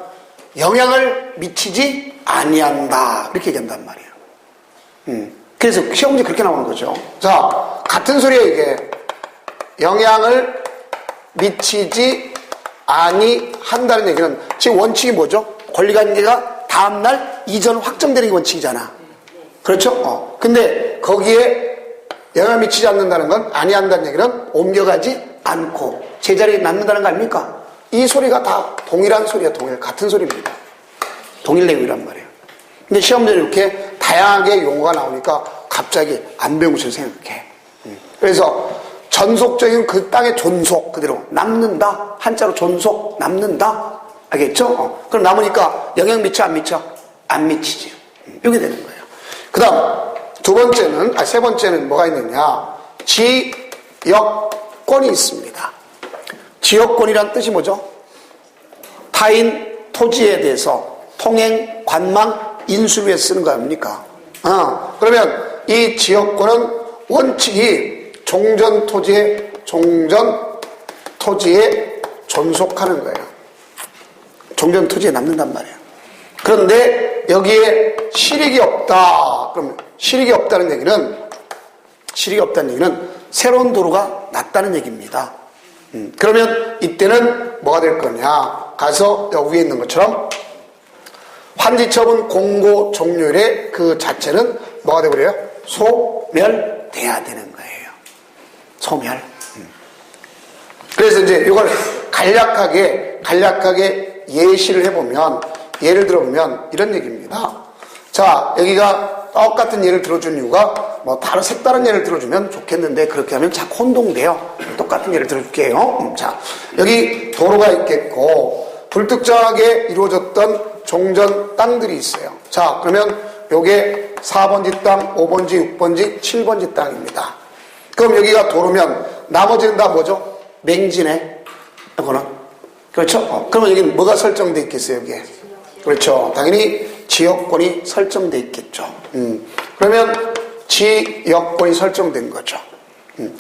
영향을 미치지 아니한다. 이렇게 얘기한단 말이에요. 그래서 시험 문제 그렇게 나오는 거죠. 자, 같은 소리예요, 이게. 영향을 미치지 아니한다는 얘기는 지금 원칙이 뭐죠? 권리관계가 다음날 이전 확정되는 게 원칙이잖아. 그렇죠? 근데 거기에 영향을 미치지 않는다는 건 아니한다는 얘기는 옮겨가지 않고 제자리에 낳는다는 거 아닙니까? 이 소리가 다 동일한 소리야, 같은 소리입니다. 동일 내용이란 말이에요. 근데 시험들이 이렇게 다양하게 용어가 나오니까 갑자기 안 배운 것처럼 생각해. 그래서 전속적인 그 땅의 존속 그대로 남는다. 한자로 존속 남는다. 알겠죠? 그럼 남으니까 영향 미쳐 안 미쳐? 안 미치지. 이렇게 되는 거예요. 그 다음 세 번째는 뭐가 있느냐. 지역권이 있습니다. 지역권이란 뜻이 뭐죠? 타인 토지에 대해서 통행, 관망, 인수를 위해서 쓰는 거 아닙니까? 그러면 이 지역권은 원칙이 종전 토지에 존속하는 거예요. 종전 토지에 남는단 말이에요. 그런데 여기에 실익이 없다. 그럼 실익이 없다는 얘기는 새로운 도로가 났다는 얘기입니다. 그러면 이때는 뭐가 될 거냐. 가서 여기 위에 있는 것처럼 환지처분 공고 종료일에 그 자체는 뭐가 되버려요? 소멸돼야 되는 거예요. 소멸. 그래서 이제 이걸 간략하게 예시를 해보면, 예를 들어보면 이런 얘기입니다. 자, 여기가 똑같은 예를 들어준 이유가 뭐 다른 색다른 예를 들어주면 좋겠는데 그렇게 하면 자꾸 혼동돼요. 똑같은 예를 들어줄게요. 자, 여기 도로가 있겠고 불특정하게 이루어졌던 종전 땅들이 있어요. 자, 그러면 요게 4번지 땅, 5번지, 6번지, 7번지 땅입니다. 그럼 여기가 도로면 나머지는 다 뭐죠? 맹지네. 이거는. 그렇죠? 그러면 여기는 뭐가 설정돼 있겠어요, 여기에? 그렇죠. 당연히 지역권이 설정돼 있겠죠. 그러면 지역권이 설정된 거죠.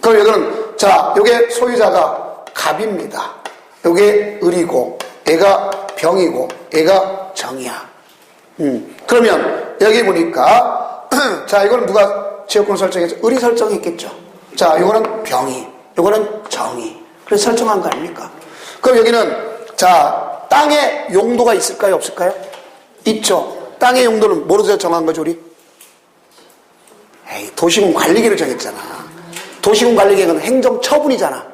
그럼 여기는, 자, 요게 소유자가 갑입니다. 요게 을이고, 얘가 병이고, 얘가 정이야. 그러면 여기 보니까, 자, 이거는 누가 지역권 설정했죠? 을이 설정했겠죠. 자, 요거는 병이, 요거는 정이. 그래서 설정한 거 아닙니까? 그럼 여기는, 자, 땅의 용도가 있을까요? 없을까요? 있죠. 땅의 용도는 뭐로 정한 거죠, 우리? 에이, 도시군 관리계를 정했잖아. 도시군 관리계는 행정처분이잖아.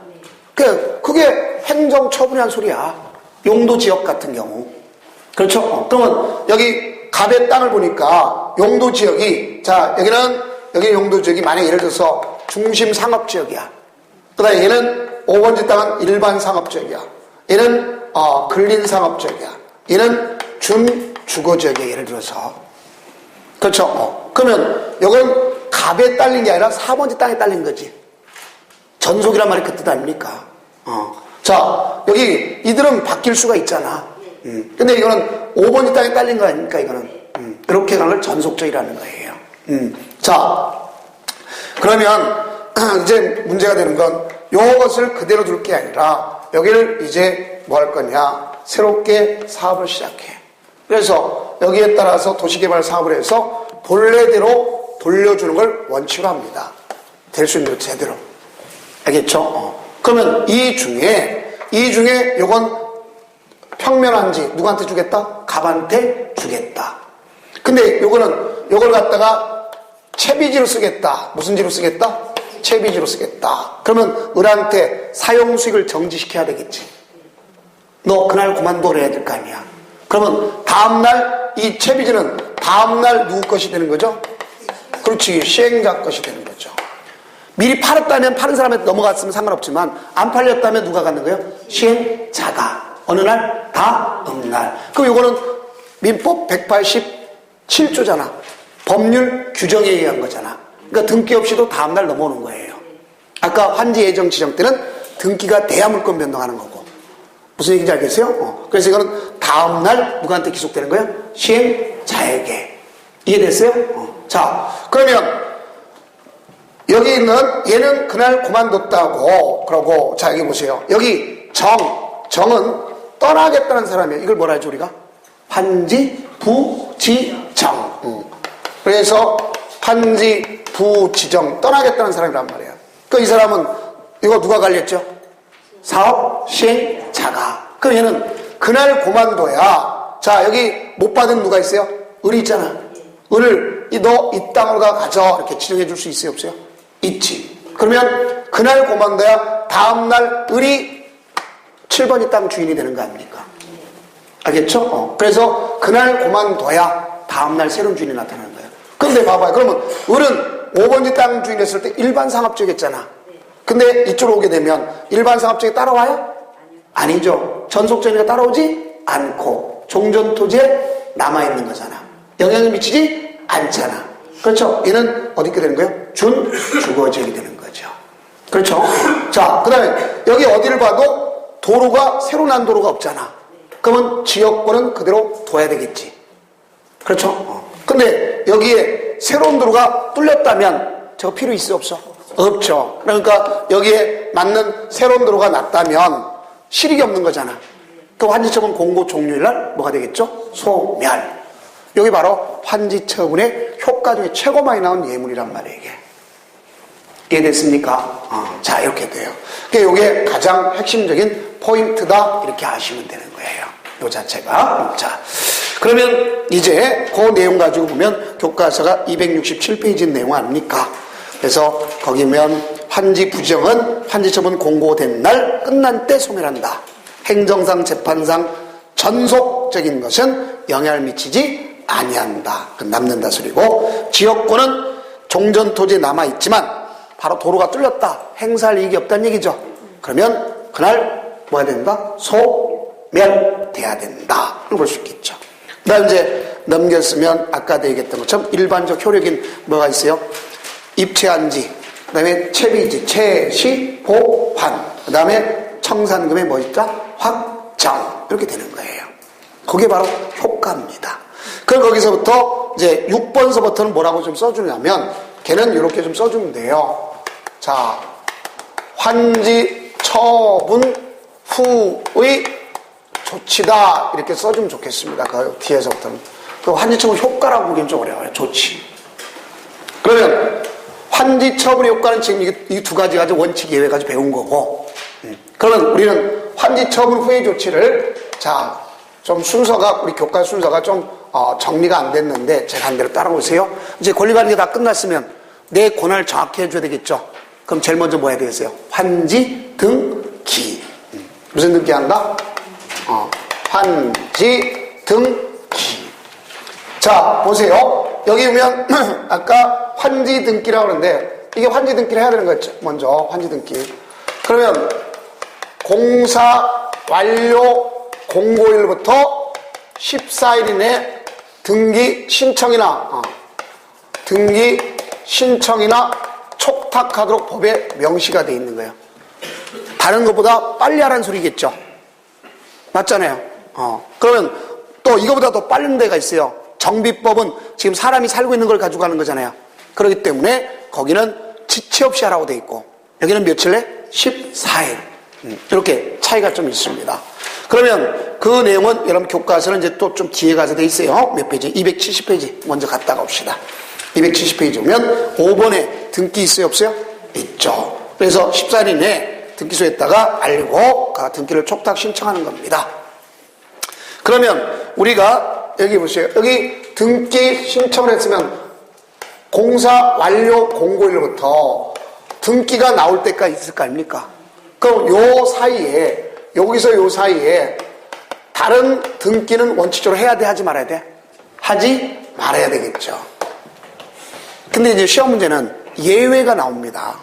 그게 행정처분이란 소리야. 용도 지역 같은 경우. 그렇죠? 그러면 여기 갑의 땅을 보니까 용도 지역이, 자, 여기 용도 지역이 만약 예를 들어서 중심 상업 지역이야. 그 다음에 얘는 5번지 땅은 일반 상업지역이야. 얘는 근린 상업지역이야. 얘는 준주거지역이야. 예를 들어서. 그렇죠? 그러면 이건 갑에 딸린 게 아니라 4번지 땅에 딸린 거지. 전속이란 말이 그 뜻 아닙니까? 자, 여기 이들은 바뀔 수가 있잖아. 근데 이거는 5번지 땅에 딸린 거 아닙니까? 이거는. 이렇게 가는 걸 전속적이라는 거예요. 자, 그러면 이제 문제가 되는 건 이것을 그대로 둘 게 아니라 여기를 이제 뭐 할 거냐, 새롭게 사업을 시작해. 그래서 여기에 따라서 도시개발 사업을 해서 본래대로 돌려주는 걸 원칙으로 합니다. 될 수 있는 제대로. 알겠죠? 그러면 이 중에 요건 평면한지 누구한테 주겠다? 갑한테 주겠다. 근데 요걸 갖다가 채비지로 쓰겠다. 무슨 지로 쓰겠다? 채비지로 쓰겠다. 그러면 을한테 사용 수익을 정지시켜야 되겠지. 너 그날 그만둬라 해야 될 거 아니야. 그러면 다음날 이 채비지는 다음날 누구 것이 되는 거죠? 그렇지, 시행자 것이 되는 거죠. 미리 팔았다면 파는 사람한테 넘어갔으면 상관없지만 안 팔렸다면 누가 갖는 거예요? 시행자가. 어느 날? 다음 날. 그럼 이거는 민법 187조잖아. 법률 규정에 의한 거잖아. 그러니까 등기 없이도 다음 날 넘어오는 거예요. 아까 환지 예정 지정 때는 등기가 돼야 물권 변동하는 거고. 무슨 얘기인지 알겠어요? 그래서 이거는 다음 날 누구한테 기속되는 거예요? 시행자에게. 이해됐어요? 자, 그러면 여기 있는 얘는 그날 그만뒀다고 그러고, 자 여기 보세요. 여기 정은 떠나겠다는 사람이에요. 이걸 뭐라 하죠 우리가? 환지 부지정. 그래서 환지 부지정 떠나겠다는 사람이란 말이에요. 그 이 사람은 이거 누가 관리했죠? 사업 시행자가. 그럼 얘는 그날 그만둬야. 자 여기 못 받은 누가 있어요? 을이 있잖아. 을을 너 이 땅으로 가져 이렇게 지정해 줄 수 있어요 없어요? 있지. 그러면 그날 그만둬야 다음날 을이 7번이 땅 주인이 되는 거 아닙니까? 알겠죠? 그래서 그날 그만둬야 다음날 새로운 주인이 나타나는 거예요. 근데 봐봐요. 그러면 을은 5번지 땅 주인했을 때 일반 상업지역이었잖아. 근데 이쪽으로 오게 되면 일반 상업지역에 따라와요? 아니죠. 전속전이가 따라오지 않고 종전 토지에 남아있는 거잖아. 영향을 미치지 않잖아. 그렇죠? 얘는 어디 있게 되는 거예요? 준주거지역이 되는 거죠. 그렇죠? 자, 그 다음에 여기 어디를 봐도 도로가 새로 난 도로가 없잖아. 그러면 지역권은 그대로 둬야 되겠지. 그렇죠? 근데 여기에 새로운 도로가 뚫렸다면 저거 필요 있어 없어? 없죠. 그러니까 여기에 맞는 새로운 도로가 났다면 실익이 없는 거잖아. 그 환지처분 공고 종료일 날 뭐가 되겠죠? 소멸. 여기 바로 환지처분의 효과 중에 최고 많이 나온 예물이란 말이에요, 이게. 이해됐습니까? 자, 이렇게 돼요. 그러니까 이게 가장 핵심적인 포인트다. 이렇게 아시면 되는 거예요. 요 자체가. 자, 그러면 이제 그 내용 가지고 보면 교과서가 267페이지 내용 아닙니까? 그래서 거기면 환지 부정은 환지처분 공고된 날 끝난 때 소멸한다. 행정상 재판상 전속적인 것은 영향을 미치지 아니한다. 남는다 소리고, 지역권은 종전토지에 남아있지만 바로 도로가 뚫렸다. 행사할 이익이 없다는 얘기죠. 그러면 그날 뭐 해야 된다? 소멸돼야 된다. 볼 수 있겠죠. 그 다음 이제 넘겼으면 아까도 얘기했던 것처럼 일반적 효력인 뭐가 있어요? 입체한지, 그 다음에 채비지, 채시, 보환, 그 다음에 청산금의 뭐 있다? 확정. 이렇게 되는 거예요. 그게 바로 효과입니다. 그럼 거기서부터 이제 6번서부터는 뭐라고 좀 써주냐면, 걔는 이렇게 좀 써주면 돼요. 자, 환지 처분 후의 조치다. 이렇게 써주면 좋겠습니다. 그 뒤에서부터는. 그 환지 처분 효과라고 보기엔 좀 어려워요. 조치. 그러면 환지 처분의 효과는 지금 이 두 가지 가지고 원칙 예외 가지고 배운 거고, 그러면 우리는 환지 처분 후의 조치를, 자, 좀 순서가, 우리 교과 순서가 좀 정리가 안 됐는데 제가 한 대로 따라오세요. 이제 권리관리 게 다 끝났으면 내 권한을 정확히 해줘야 되겠죠. 그럼 제일 먼저 뭐 해야 되겠어요? 환지 등기. 무슨 등기 한다? 환지 등기. 자, 보세요. 여기 보면 아까 환지 등기라고 그러는데 이게 환지 등기를 해야 되는 거죠. 먼저 환지 등기. 그러면 공사 완료 공고일부터 14일 이내 등기 신청이나 촉탁하도록 법에 명시가 되어 있는 거예요. 다른 것보다 빨리 하라는 소리겠죠. 맞잖아요. 그러면 또 이거보다 더 빠른 데가 있어요. 정비법은 지금 사람이 살고 있는 걸 가지고 가는 거잖아요. 그렇기 때문에 거기는 지체 없이 하라고 돼 있고 여기는 며칠 내? 14일. 이렇게 차이가 좀 있습니다. 그러면 그 내용은 여러분 교과서는 이제 또 좀 뒤에 가서 돼 있어요. 몇 페이지? 270페이지 먼저 갔다가 옵시다. 270페이지 오면 5번에 등기 있어요? 없어요? 있죠. 그래서 14일 이내에 등기소에다가 알고 등기를 촉탁 신청하는 겁니다. 그러면 우리가 여기 보세요. 여기 등기 신청을 했으면 공사 완료 공고일로부터 등기가 나올 때까지 있을 거 아닙니까? 그럼 요 사이에 여기서 요 사이에 다른 등기는 원칙적으로 해야 돼? 하지 말아야 돼? 하지 말아야 되겠죠. 근데 이제 시험 문제는 예외가 나옵니다.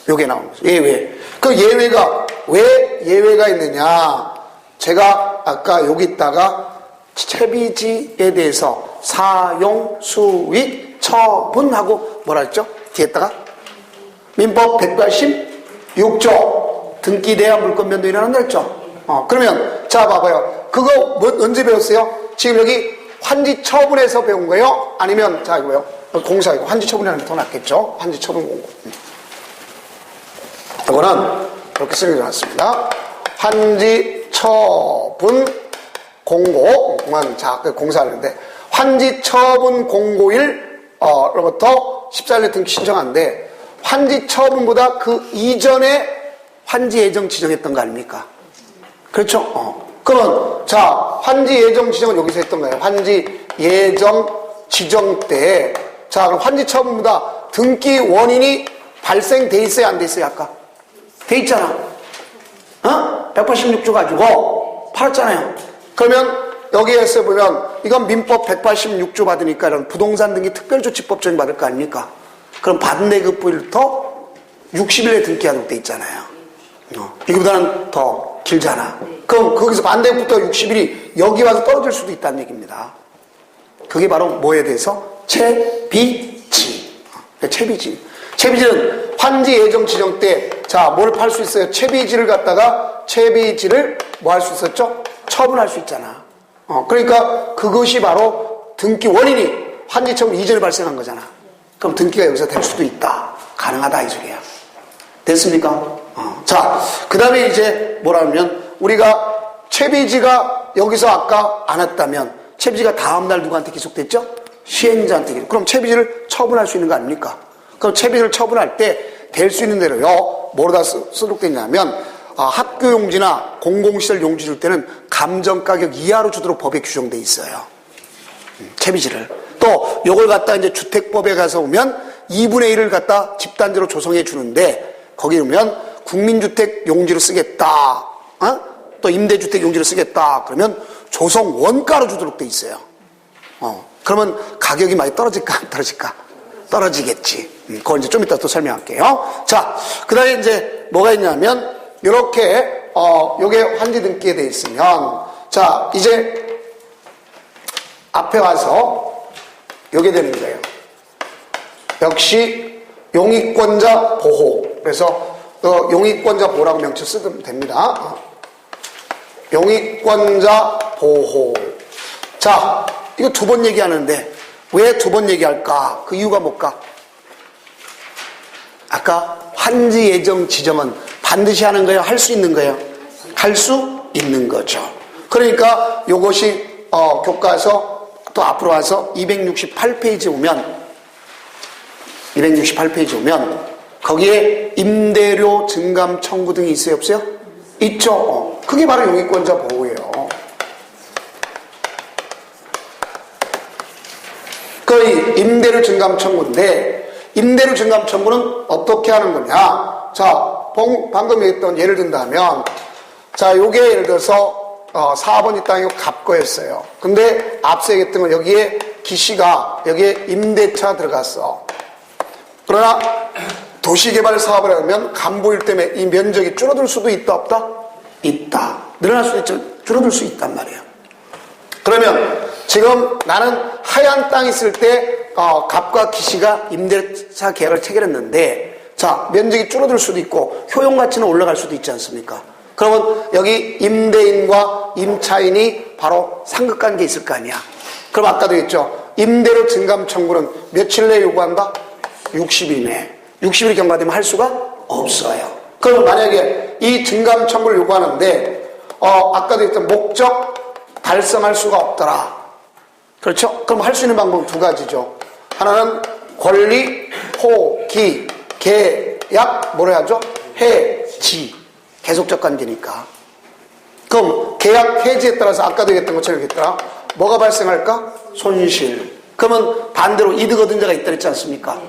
요게 나옵니다. 예외. 그 예외가 왜 예외가 있느냐? 제가 아까 여기다가 채비지에 대해서 사용, 수익, 처분하고 뭐라 했죠? 뒤에다가 민법 186조 등기대야 물권 변동이 일어난다 했죠? 그러면 자 봐봐요. 그거 언제 배웠어요? 지금 여기 환지 처분에서 배운 거예요? 아니면 자 이거요? 공사이고 환지 처분이라는 게 더 낫겠죠? 환지 처분 공고. 이거는 그렇게 쓰는 게 낫습니다. 환지 처분 공고만 자 공사하는데 환지 처분 공고일로부터 14일 등기 신청하는데 환지 처분보다 그 이전에 환지 예정 지정했던 거 아닙니까? 그렇죠? 그러면 자 환지 예정 지정은 여기서 했던 거예요. 환지 예정 지정 때 자 그럼 환지 처분보다 등기 원인이 발생돼 있어요? 안 돼 있어요? 아까 돼 있잖아. 186조 가지고 팔았잖아요. 그러면 여기에서 보면 이건 민법 186조 받으니까 이런 부동산 등기 특별조치법 적용 받을 거 아닙니까? 그럼 받은 내급부일부터 60일에 등기하도록 돼 있잖아요. 이거보다는 더 길잖아. 그럼 거기서 반대부터 60일이 여기 와서 떨어질 수도 있다는 얘기입니다. 그게 바로 뭐에 대해서? 채비지. 채비지. 채비지는 환지 예정 지정 때, 자, 뭘 팔 수 있어요? 채비지를 갖다가, 채비지를 뭐 할 수 있었죠? 처분할 수 있잖아. 그러니까 그것이 바로 등기 원인이 환지 처분 이전에 발생한 거잖아. 그럼 등기가 여기서 될 수도 있다. 가능하다, 이 소리야. 됐습니까? 자, 그 다음에 이제 뭐라 하면, 우리가 채비지가 여기서 아까 안 왔다면, 채비지가 다음날 누구한테 기속됐죠? 시행자한테 기속. 그럼 채비지를 처분할 수 있는 거 아닙니까? 그럼 채비지를 처분할 때 될 수 있는 대로요, 뭐로다 수록됐냐면, 학교 용지나 공공시설 용지 줄 때는 감정가격 이하로 주도록 법에 규정돼 있어요. 채비지를. 또, 요걸 갖다 이제 주택법에 가서 보면 2분의 1을 갖다 집단지로 조성해 주는데, 거기 보면 국민주택 용지로 쓰겠다. 또 임대주택 용지로 쓰겠다. 그러면 조성 원가로 주도록 돼 있어요. 그러면 가격이 많이 떨어질까 안 떨어질까? 떨어지겠지. 그걸 이제 좀 이따 또 설명할게요. 자, 그 다음에 이제 뭐가 있냐면, 요렇게, 요게 환지 등기에 돼 있으면, 자, 이제 앞에 와서 요게 되는 거예요. 역시 용익권자 보호. 그래서 용익권자 보호라고 명칭 쓰면 됩니다. 용익권자 보호. 자, 이거 두 번 얘기하는데 왜 두 번 얘기할까? 그 이유가 뭘까? 아까 환지 예정 지정은 반드시 하는 거예요? 할 수 있는 거예요? 할 수 있는 거죠. 그러니까 이것이 교과서 또 앞으로 와서 268페이지 오면 거기에 임대료 증감 청구 등이 있어요? 없어요? 있죠. 그게 바로 용익권자 보호예요. 그 임대료 증감 청구인데 임대료 증감 청구는 어떻게 하는 거냐? 자, 방금 얘기했던 예를 든다면 자, 요게 예를 들어서 4번 이 땅이 갑거였어요. 근데 앞서 얘기했던 건 여기에 기시가 여기에 임대차 들어갔어. 그러나 도시개발 사업을 하면 간보일 때문에 이 면적이 줄어들 수도 있다 없다? 있다. 늘어날 수도 있죠. 줄어들 수 있단 말이에요. 그러면 지금 나는 하얀 땅 있을 때 갑과 기시가 임대차 계약을 체결했는데 자 면적이 줄어들 수도 있고 효용 가치는 올라갈 수도 있지 않습니까? 그러면 여기 임대인과 임차인이 바로 상극관계에 있을 거 아니야. 그럼 아까도 했죠. 임대료 증감 청구는 며칠 내에 요구한다? 60일 내에. 60일 경과되면 할 수가 없어요. 그럼 만약에 이 증감 청구를 요구하는데 아까도 했던 목적 달성할 수가 없더라. 그렇죠? 그럼 할 수 있는 방법은 두 가지죠. 하나는 권리, 포기, 계약, 뭐라 하죠? 해지. 계속적 관계니까. 그럼 계약 해지에 따라서 아까도 얘기했던 것처럼 얘기했더라. 뭐가 발생할까? 손실. 그러면 반대로 이득 얻은 자가 있다 그랬지 않습니까?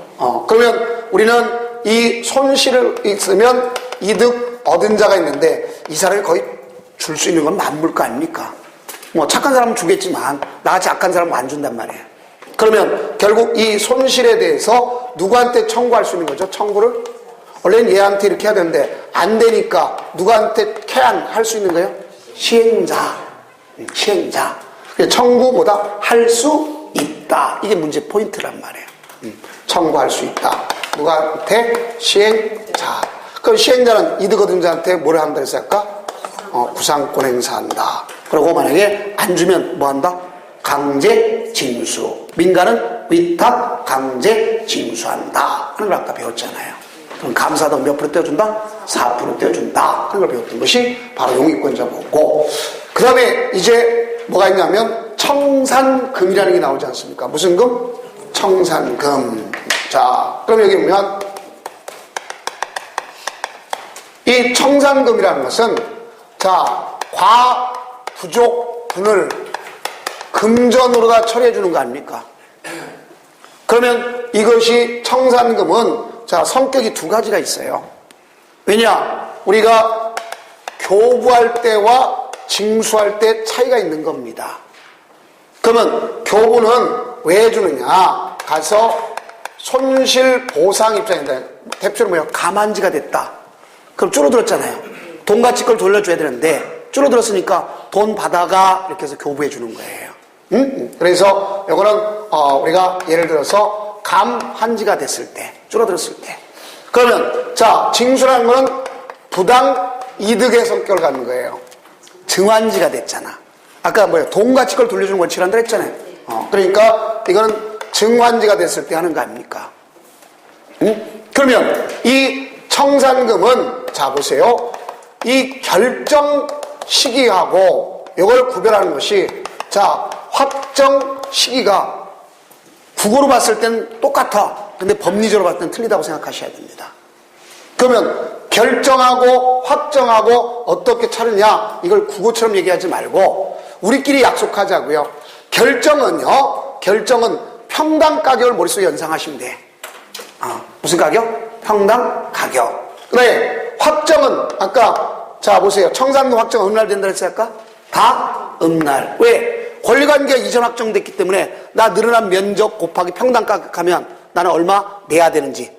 그러면 우리는 이 손실을 있으면 이득 얻은 자가 있는데 이 사람이 거의 줄 수 있는 건 만물가 아닙니까? 뭐 착한 사람은 주겠지만 나같이 악한 사람은 안 준단 말이에요. 그러면 결국 이 손실에 대해서 누구한테 청구할 수 있는 거죠? 청구를? 원래는 얘한테 이렇게 해야 되는데 안 되니까 누구한테 can 할 수 있는 거예요? 시행자. 시행자. 청구보다 할 수 있다. 이게 문제 포인트란 말이에요. 청구할 수 있다. 누구한테? 시행자. 그럼 시행자는 이득 얻은 자한테 뭐를 한다 그랬어요? 아까? 구상권 행사한다. 그리고 만약에 안 주면 뭐 한다? 강제 징수. 민간은 위탁 강제 징수한다. 하는 걸 아까 배웠잖아요. 그럼 감사도 몇 프로 떼어준다? 4% 떼어준다. 하는 걸 배웠던 것이 바로 용익권자 보고 그 다음에 이제 뭐가 있냐면 청산금이라는 게 나오지 않습니까? 무슨 금? 청산금. 자, 그럼 여기 보면 이 청산금이라는 것은 자, 과, 부족, 분을 금전으로 다 처리해 주는 거 아닙니까? 그러면 이것이 청산금은 자, 성격이 두 가지가 있어요. 왜냐? 우리가 교부할 때와 징수할 때 차이가 있는 겁니다. 그러면 교부는 왜 해주느냐? 가서 손실 보상 입장인데 대표로 뭐예요? 가만지가 됐다. 그럼 줄어들었잖아요. 돈같이 걸 돌려줘야 되는데 줄어들었으니까 돈 받아가 이렇게 해서 교부해 주는 거예요. 그래서 이거는 우리가 예를 들어서 감환지가 됐을 때 줄어들었을 때 그러면 자 징수라는 거는 부당 이득의 성격을 갖는 거예요. 증환지가 됐잖아. 아까 뭐예요? 돈같이 걸 돌려주는 원칙을 한다 했잖아요. 그러니까 이거는 증환지가 됐을 때 하는 거 아닙니까? 그러면 이 청산금은 자 보세요. 이 결정 시기하고 이걸 구별하는 것이 자 확정 시기가 국어로 봤을 때는 똑같아. 근데 법리적으로 봤을 때는 틀리다고 생각하셔야 됩니다. 그러면 결정하고 확정하고 어떻게 차르냐 이걸 국어처럼 얘기하지 말고 우리끼리 약속하자고요. 결정은요. 결정은 평당 가격을 머릿속에 연상하시면 돼. 무슨 가격? 평당 가격. 그래 확정은 아까 자 보세요. 청산금 확정 어느 날 된다 했어요 아까? 다음 날. 왜? 권리관계가 이전 확정됐기 때문에 나 늘어난 면적 곱하기 평당 가격 하면 나는 얼마 내야 되는지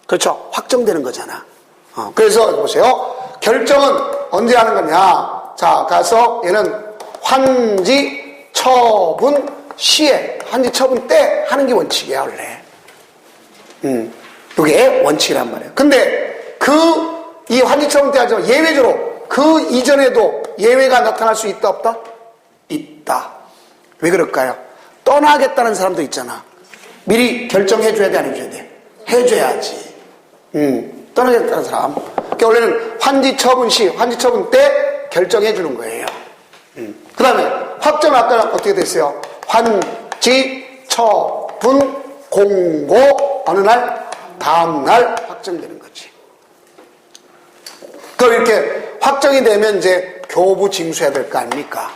그렇죠? 확정되는 거잖아. 그래서 보세요. 결정은 언제 하는 거냐? 자 가서 얘는 환지 처분 시에 환지 처분 때 하는 게 원칙이야 원래. 이게 원칙이란 말이에요. 근데 이 환지 처분 때 하지만 예외적으로 그 이전에도 예외가 나타날 수 있다 없다? 있다. 왜 그럴까요? 떠나겠다는 사람도 있잖아. 미리 결정해줘야 돼, 안 해줘야 돼? 해줘야지. 떠나겠다는 사람. 그러니까 원래는 환지 처분 시, 환지 처분 때 결정해주는 거예요. 그 다음에 확정 아까 어떻게 됐어요? 환지 처분 공고 어느 날? 다음 날 확정되는 거지. 그럼 이렇게 확정이 되면 이제 교부 징수해야 될 거 아닙니까?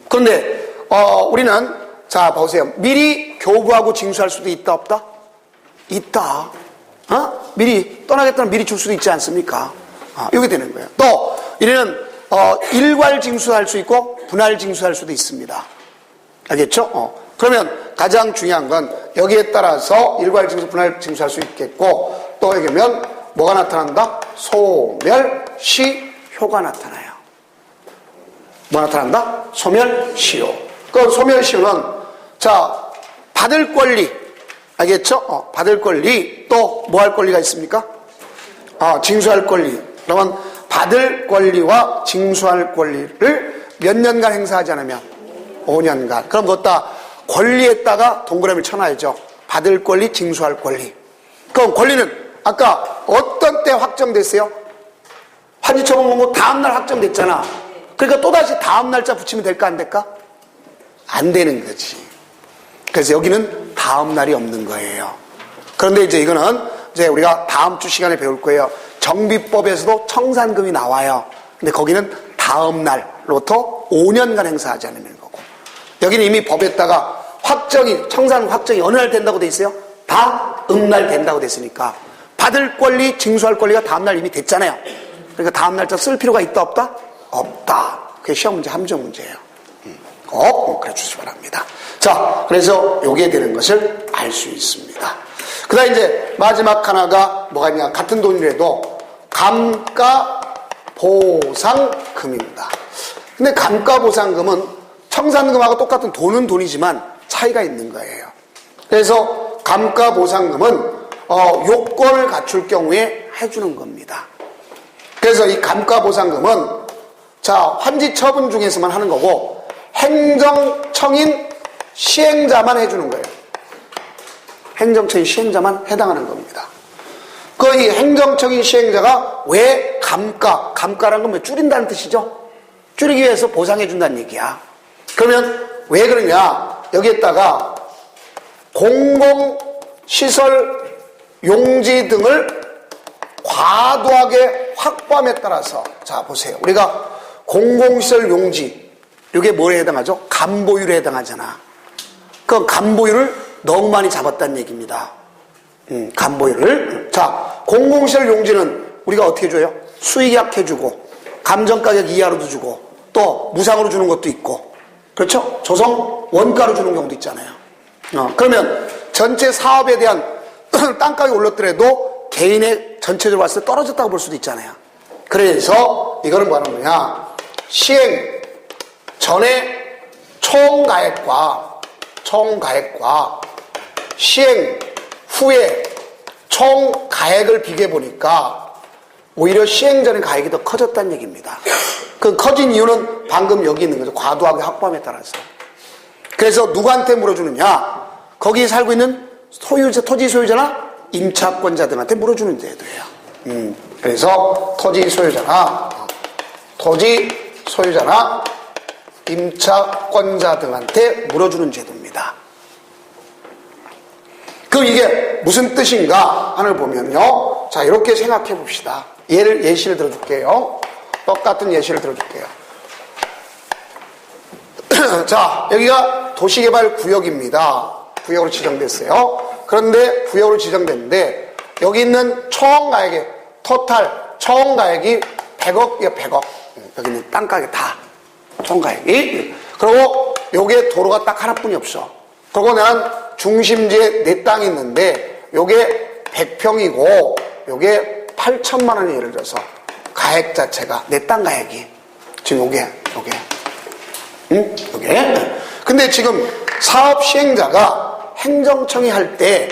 그런데 우리는 자 보세요. 미리 교부하고 징수할 수도 있다 없다? 있다. 미리 떠나겠다는 미리 줄 수도 있지 않습니까? 이렇게 되는 거예요. 또 이래는 일괄 징수할 수 있고 분할 징수할 수도 있습니다. 알겠죠? 그러면 가장 중요한 건 여기에 따라서 일괄 징수, 분할 징수할 수 있겠고 또 여기 면 뭐가 나타난다? 소멸시효가 나타나요. 뭐 나타난다? 소멸시효. 그 소멸시효는 자 받을 권리 알겠죠? 받을 권리 또 뭐 할 권리가 있습니까? 징수할 권리. 그러면 받을 권리와 징수할 권리를 몇 년간 행사하지 않으면 5년간. 그럼 그것다 권리에다가 동그라미 쳐놔야죠. 받을 권리, 징수할 권리. 그럼 권리는 아까 어떤 때 확정됐어요? 환지처분 공고 다음날 확정됐잖아. 그러니까 또다시 다음 날짜 붙이면 될까 안 될까? 안 되는 거지. 그래서 여기는 다음 날이 없는 거예요. 그런데 이제 이거는 이제 우리가 다음 주 시간에 배울 거예요. 정비법에서도 청산금이 나와요. 근데 거기는 다음 날로부터 5년간 행사하지 않으면 거고. 여기는 이미 법에다가 청산 확정이 어느 날 된다고 돼 있어요? 다음 날 된다고 됐으니까 받을 권리, 징수할 권리가 다음 날 이미 됐잖아요. 그러니까 다음 날짜 쓸 필요가 있다 없다? 없다. 그게 시험 문제 함정 문제예요. 꼭 그래 주시기 바랍니다. 자, 그래서 요게 되는 것을 알 수 있습니다. 그 다음에 이제 마지막 하나가 뭐가 있냐. 같은 돈이라도 감가보상금입니다. 근데 감가보상금은 청산금하고 똑같은 돈은 돈이지만 차이가 있는 거예요. 그래서 감가보상금은 요건을 갖출 경우에 해주는 겁니다. 그래서 이 감가보상금은 자 환지처분 중에서만 하는 거고 행정청인 시행자만 해주는 거예요. 행정청인 시행자만 해당하는 겁니다. 그 이 행정청인 시행자가 왜 감가라는 건 왜 줄인다는 뜻이죠? 줄이기 위해서 보상해준다는 얘기야. 그러면 왜 그러냐? 여기에다가 공공시설 용지 등을 과도하게 확보함에 따라서 자 보세요. 우리가 공공시설 용지 이게 뭐에 해당하죠? 간보유에 해당하잖아. 그 간보유를 너무 많이 잡았다는 얘기입니다. 간보유를. 자 공공시설 용지는 우리가 어떻게 줘요? 수익약 해주고 감정가격 이하로도 주고 또 무상으로 주는 것도 있고 그렇죠? 조성 원가로 주는 경우도 있잖아요. 그러면 전체 사업에 대한 땅가격이 올랐더라도 개인의 전체적으로 봤을 때 떨어졌다고 볼 수도 있잖아요. 그래서 이거는 뭐 하는 거냐? 시행 전에 총가액과 시행 후에 총가액을 비교해 보니까 오히려 시행 전의 가액이 더 커졌다는 얘기입니다. 그 커진 이유는 방금 여기 있는 거죠. 과도하게 확보함에 따라서. 그래서 누구한테 물어주느냐? 거기에 살고 있는 토지 소유자나 임차권자 등한테 물어주는 제도예요. 그래서 토지 소유자나 임차권자 등한테 물어주는 제도입니다. 그럼 이게 무슨 뜻인가 하는 걸 보면요. 자, 이렇게 생각해 봅시다. 예시를 들어줄게요. 똑같은 예시를 들어줄게요. 자, 여기가 도시개발구역입니다. 구역으로 지정됐어요. 그런데 구역으로 지정됐는데 여기 있는 총가액의 총가액이 100억이에요. 100억. 여기 있는 땅가격 다 총가액이. 그리고 요게 도로가 딱 하나뿐이 없어. 그리고 난 중심지에 내 땅이 있는데 요게 100평이고 요게 8천만 원이 예를 들어서 가액 자체가 내 땅 가액이 지금 요게 근데 지금 사업 시행자가 행정청이 할 때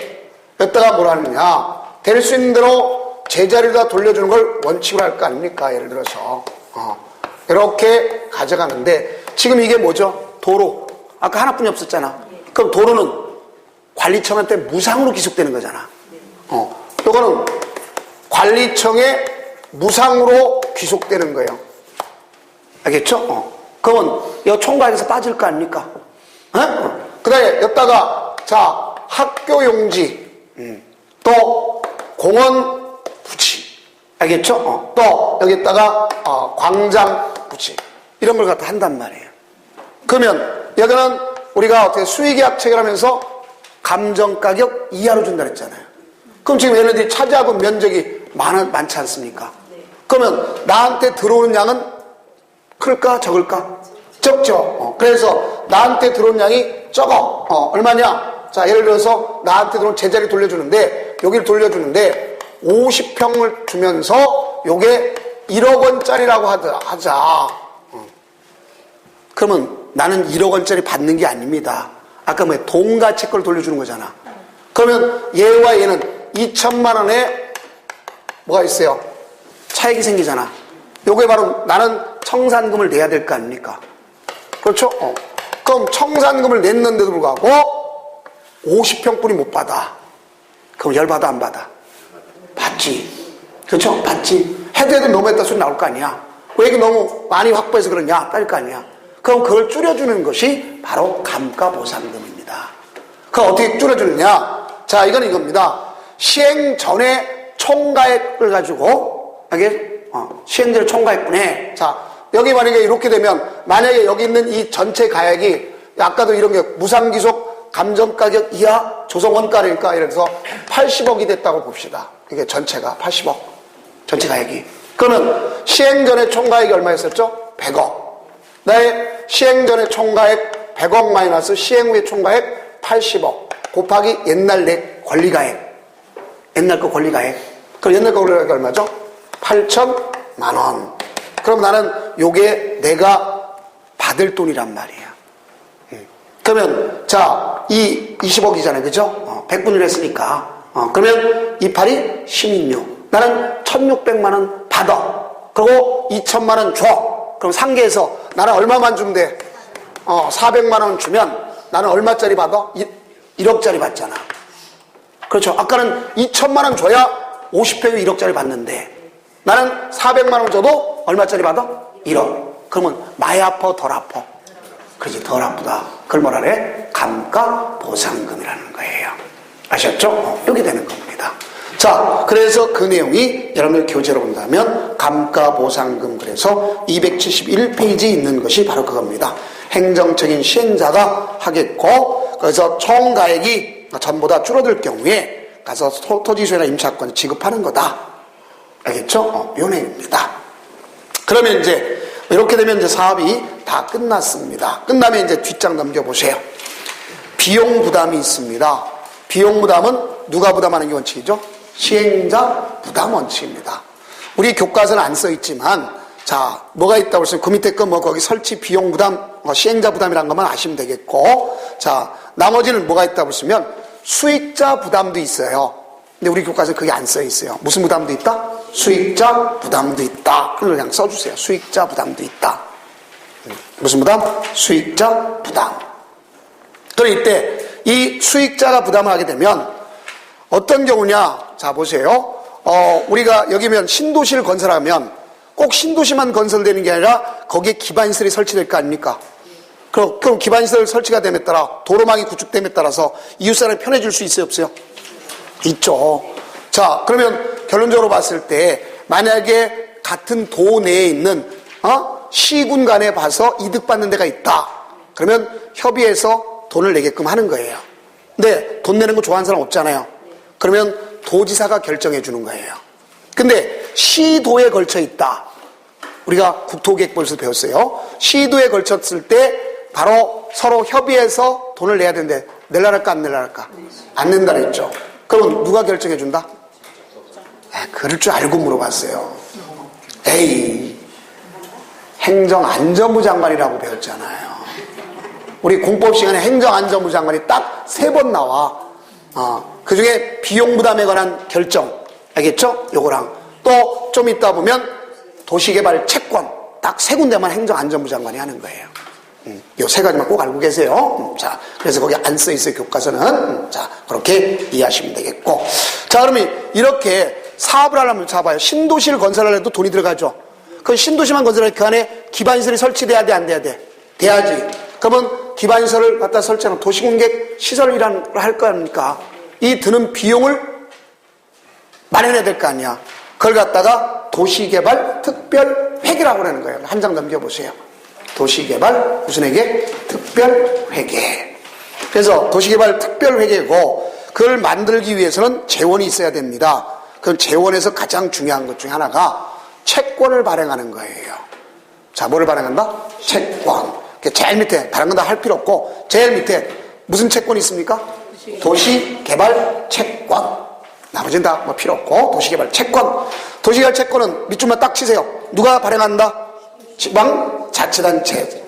여기다가 뭐라 하느냐 될 수 있는 대로 제자리로 다 돌려주는 걸 원칙으로 할 거 아닙니까? 예를 들어서 이렇게 가져가는데 지금 이게 뭐죠? 도로 아까 하나뿐이 없었잖아. 그럼 도로는 관리청한테 무상으로 기속되는 거잖아. 이거는 관리청에 무상으로 귀속되는 거예요. 알겠죠? 그러면 이 총괄에서 빠질 거 아닙니까? 그 다음에 여기다가 자 학교 용지 또 공원 부지 알겠죠? 또 여기다가 광장 부지 이런 걸 갖다 한단 말이에요. 그러면 여기는 우리가 어떻게 수익계약 체결하면서 감정가격 이하로 준다 그랬잖아요. 그럼 지금 얘네들이 차지하고 면적이 많지 않습니까? 그러면 나한테 들어오는 양은 클까 적을까? 적죠. 그래서 나한테 들어온 양이 적어. 얼마냐? 자, 예를 들어서 나한테 들어온 제자리 돌려주는데 여기를 돌려주는데 50평을 주면서 요게 1억 원짜리라고 하자. 그러면 나는 1억 원짜리 받는 게 아닙니다. 아까 뭐 동가채 걸 돌려주는 거잖아. 그러면 얘와 얘는 2천만 원에 뭐가 있어요? 차익이 생기잖아. 요게 바로 나는 청산금을 내야 될 거 아닙니까? 그렇죠? 그럼 청산금을 냈는데도 불구하고 50평뿐이 못 받아. 그럼 열받아 안 받아? 받지. 그렇죠? 받지. 해도 너무 했다 소리 나올 거 아니야. 왜 이게 너무 많이 확보해서 그러냐? 딸 거 아니야. 그럼 그걸 줄여주는 것이 바로 감가보상금입니다. 그걸 어떻게 줄여주느냐? 자, 이건 이겁니다. 시행 전에 총가액을 가지고, 시행 전에 총가액분에, 자, 여기 만약에 이렇게 되면, 만약에 여기 있는 이 전체 가액이, 아까도 이런 게 무상기속 감정가격 이하 조성원가니까 이래서 80억이 됐다고 봅시다. 이게 전체가 80억. 전체 가액이. 그러면 시행 전에 총가액이 얼마였었죠? 100억. 나의 시행 전에 총가액 100억 마이너스 시행 후에 총가액 80억 곱하기 옛날 내 권리가액. 옛날 거 권리가액. 그럼 옛날 거 권리가액이 얼마죠? 8천만 원. 그럼 나는 요게 내가 받을 돈이란 말이야. 그러면 자, 이 20억이잖아요. 그죠? 100분을 했으니까. 그러면 이팔이 시민료. 나는 1600만 원 받아. 그리고 2000만 원 줘. 그럼 상계에서 나는 얼마만 주면 돼? 400만 원 주면 나는 얼마짜리 받아? 1억짜리 받잖아. 그렇죠. 아까는 2천만 원 줘야 50평에 1억짜리 받는데 나는 400만 원 줘도 얼마짜리 받아? 1억. 그러면 많이 아파 덜 아파? 그렇지, 덜 아프다. 그걸 뭐라 그래? 감가보상금이라는 거예요. 아셨죠? 이렇게 되는 겁니다. 자, 그래서 그 내용이 여러분들 교재로 본다면 감가보상금, 그래서 271페이지에 있는 것이 바로 그겁니다. 행정적인 시행자가 하겠고, 그래서 총가액이 전보다 줄어들 경우에 가서 토지소유나 임차권 지급하는 거다. 알겠죠? 요 내용입니다. 그러면 이제 이렇게 되면 이제 사업이 다 끝났습니다. 끝나면 이제 뒷장 넘겨보세요. 비용 부담이 있습니다. 비용 부담은 누가 부담하는 게 원칙이죠? 시행자 부담 원칙입니다. 우리 교과서는 안 써 있지만, 자, 뭐가 있다고 했으면 그 밑에 거 뭐 거기 설치 비용 부담, 시행자 부담이라는 것만 아시면 되겠고, 자, 나머지는 뭐가 있다고 했으면 수익자 부담도 있어요. 근데 우리 교과서에 그게 안 써 있어요. 무슨 부담도 있다? 수익자 부담도 있다. 그걸 그냥 써주세요. 수익자 부담도 있다. 무슨 부담? 수익자 부담. 그럼 이때 이 수익자가 부담을 하게 되면 어떤 경우냐? 자, 보세요. 우리가 여기면 신도시를 건설하면 꼭 신도시만 건설되는 게 아니라 거기에 기반시설이 설치될 거 아닙니까? 그럼 기반시설 설치가 됨에 따라 도로망이 구축됨에 따라서 이웃사람이 편해질 수 있어요, 없어요? 있죠. 자, 그러면 결론적으로 봤을 때 만약에 같은 도 내에 있는 시군 간에 봐서 이득받는 데가 있다. 그러면 협의해서 돈을 내게끔 하는 거예요. 근데 돈 내는 거 좋아하는 사람 없잖아요. 그러면 도지사가 결정해 주는 거예요. 근데 시도에 걸쳐 있다. 우리가 국토계획법에서 배웠어요. 시도에 걸쳤을 때 바로 서로 협의해서 돈을 내야 되는데 낼라 할까 안 낼라 할까? 안 낸다 그랬죠. 그럼 누가 결정해 준다? 그럴 줄 알고 물어봤어요. 에이, 행정안전부 장관이라고 배웠잖아요. 우리 공법 시간에 행정안전부 장관이 딱 3번 나와. 그 중에 비용부담에 관한 결정, 알겠죠? 요거랑 또 좀 있다 보면 도시개발 채권, 딱 3군데만 행정안전부 장관이 하는 거예요. 요 3가지만 꼭 알고 계세요. 자, 그래서 거기 안 써 있어요, 교과서는. 자, 그렇게 이해하시면 되겠고. 자, 그러면 이렇게 사업을 하려면, 자, 봐요. 신도시를 건설하려면 돈이 들어가죠. 그 신도시만 건설하면 그 안에 기반시설이 설치돼야 돼, 안 돼야 돼? 돼야지. 그러면 기반시설을 갖다 설치하는 도시공객 시설이라는 걸 할 거 아닙니까? 이 드는 비용을 마련해야 될 거 아니야. 그걸 갖다가 도시개발 특별회계라고 하는 거예요. 한 장 넘겨보세요. 도시개발 무슨 회계? 특별회계. 그래서 도시개발 특별회계고, 그걸 만들기 위해서는 재원이 있어야 됩니다. 그 재원에서 가장 중요한 것 중에 하나가 채권을 발행하는 거예요. 자, 뭐를 발행한다? 채권. 제일 밑에 발행한다 할 필요 없고, 제일 밑에 무슨 채권이 있습니까? 도시개발 채권. 나머지는 다 뭐 필요 없고, 도시개발 채권. 도시개발 채권은 밑줄만 딱 치세요. 누가 발행한다? 지방자치단체.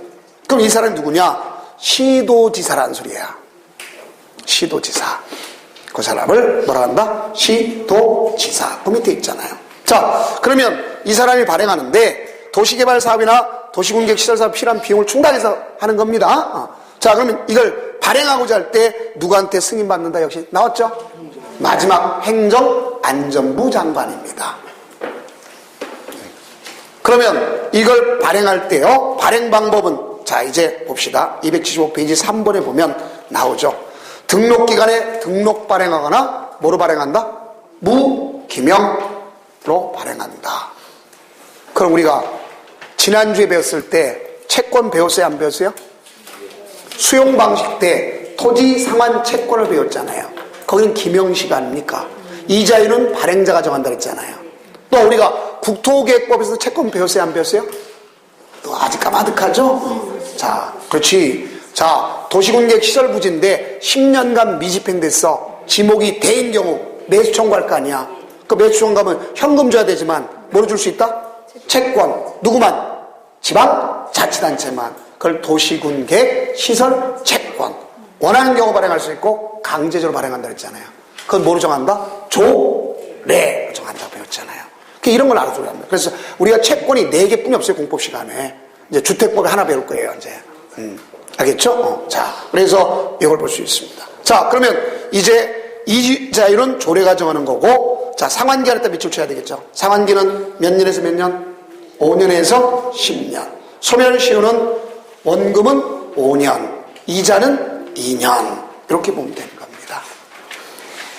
그럼 이 사람이 누구냐? 시도지사라는 소리야. 시도지사. 그 사람을 뭐라 한다? 시도지사. 그 밑에 있잖아요. 자, 그러면 이 사람이 발행하는데 도시개발 사업이나 도시군객 시설사업 필요한 비용을 충당해서 하는 겁니다. 자, 그러면 이걸 발행하고자 할 때 누구한테 승인받는다? 역시 나왔죠? 마지막 행정안전부 장관입니다. 그러면 이걸 발행할 때요, 발행 방법은, 자, 이제 봅시다. 275페이지 3번에 보면 나오죠. 등록기관에 등록 발행하거나 뭐로 발행한다? 무기명으로 발행한다. 그럼 우리가 지난주에 배웠을 때 채권 배웠어요? 안 배웠어요? 수용 방식 때 토지 상환 채권을 배웠잖아요. 거기는 기명식 아닙니까? 이자율은 발행자가 정한다 그랬잖아요. 또 우리가 국토계획법에서 채권 배웠어요? 안 배웠어요? 또 아직 까마득하죠? 자, 그렇지. 자, 도시군객 시설부지인데 10년간 미집행됐어. 지목이 대인 경우 매수 청구할 거 아니야. 그 매수 청구하면 현금 줘야 되지만 뭐로 줄 수 있다? 채권. 누구만? 지방자치단체만. 그걸 도시군객 시설 채권. 원하는 경우 발행할 수 있고 강제적으로 발행한다 그랬잖아요. 그건 뭐로 정한다? 조례 정한다고 배웠잖아요. 이런 걸 알아줘야 합니다. 그래서 우리가 채권이 4개뿐이 없어요. 공법 시간에. 이제 주택법에 하나 배울 거예요. 이제. 알겠죠? 자, 그래서 이걸 볼 수 있습니다. 자, 그러면 이제 이자율은 조례가 정하는 거고, 자, 상환기한에 따라 밑줄 쳐야 되겠죠. 상환기는 몇 년에서 몇 년? 5년에서 10년. 소멸시효는 원금은 5년, 이자는 2년. 이렇게 보면 되는 겁니다.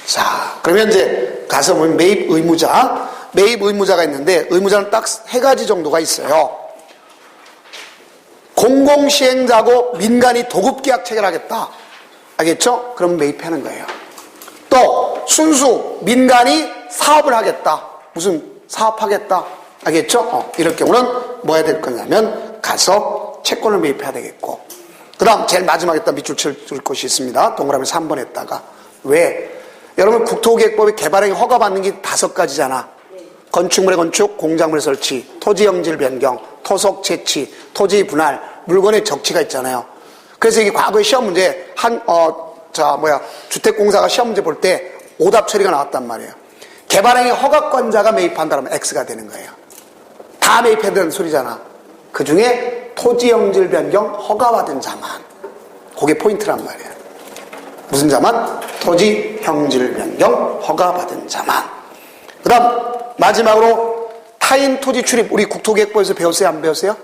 자, 그러면 이제 가서 보면 매입 의무자. 매입 의무자가 있는데, 의무자는 딱 3가지 정도가 있어요. 공공시행자고 민간이 도급계약 체결하겠다. 알겠죠? 그럼 매입하는 거예요. 또 순수 민간이 사업을 하겠다. 무슨 사업하겠다. 알겠죠? 이럴 경우는 뭐 해야 될 거냐면 가서 채권을 매입해야 되겠고, 그 다음 제일 마지막에 딱 밑줄 칠 것이 있습니다. 동그라미 3번 했다가. 왜? 여러분 국토계획법에 개발행위 허가받는 게 5가지잖아. 건축물의 건축, 공작물의 설치, 토지 형질 변경, 토속 채취, 토지 분할, 물건의 적치가 있잖아요. 그래서 이게 과거에 시험 문제 주택공사가 시험 문제 볼 때 오답 처리가 나왔단 말이에요. 개발행위 허가권자가 매입한다면 X가 되는 거예요. 다 매입해야 되는 소리잖아. 그 중에 토지 형질 변경 허가받은 자만. 그게 포인트란 말이에요. 무슨 자만? 토지 형질 변경 허가받은 자만. 그 다음 마지막으로 타인 토지 출입. 우리 국토계획법에서 배웠어요? 안 배웠어요?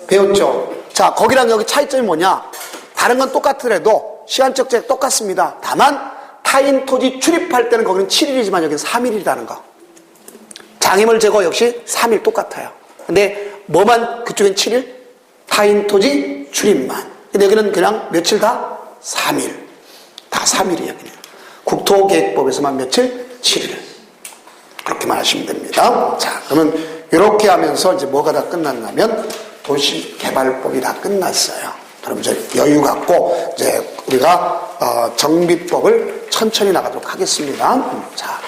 배웠죠. 자, 거기랑 여기 차이점이 뭐냐? 다른 건 똑같더라도 시간적 제약 똑같습니다. 다만 타인 토지 출입할 때는 거기는 7일이지만 여기는 3일이라는 거. 장애물 제거 역시 3일 똑같아요. 근데 뭐만 그쪽엔 7일? 타인 토지 출입만. 근데 여기는 그냥 며칠 다? 3일. 다 3일이에요. 그냥. 국토계획법에서만 며칠? 7일. 그렇게만 하시면 됩니다. 자, 그러면 이렇게 하면서 이제 뭐가 다 끝났냐면 도시개발법이 다 끝났어요. 그럼 이제 여유 갖고 이제 우리가 정비법을 천천히 나가도록 하겠습니다. 자.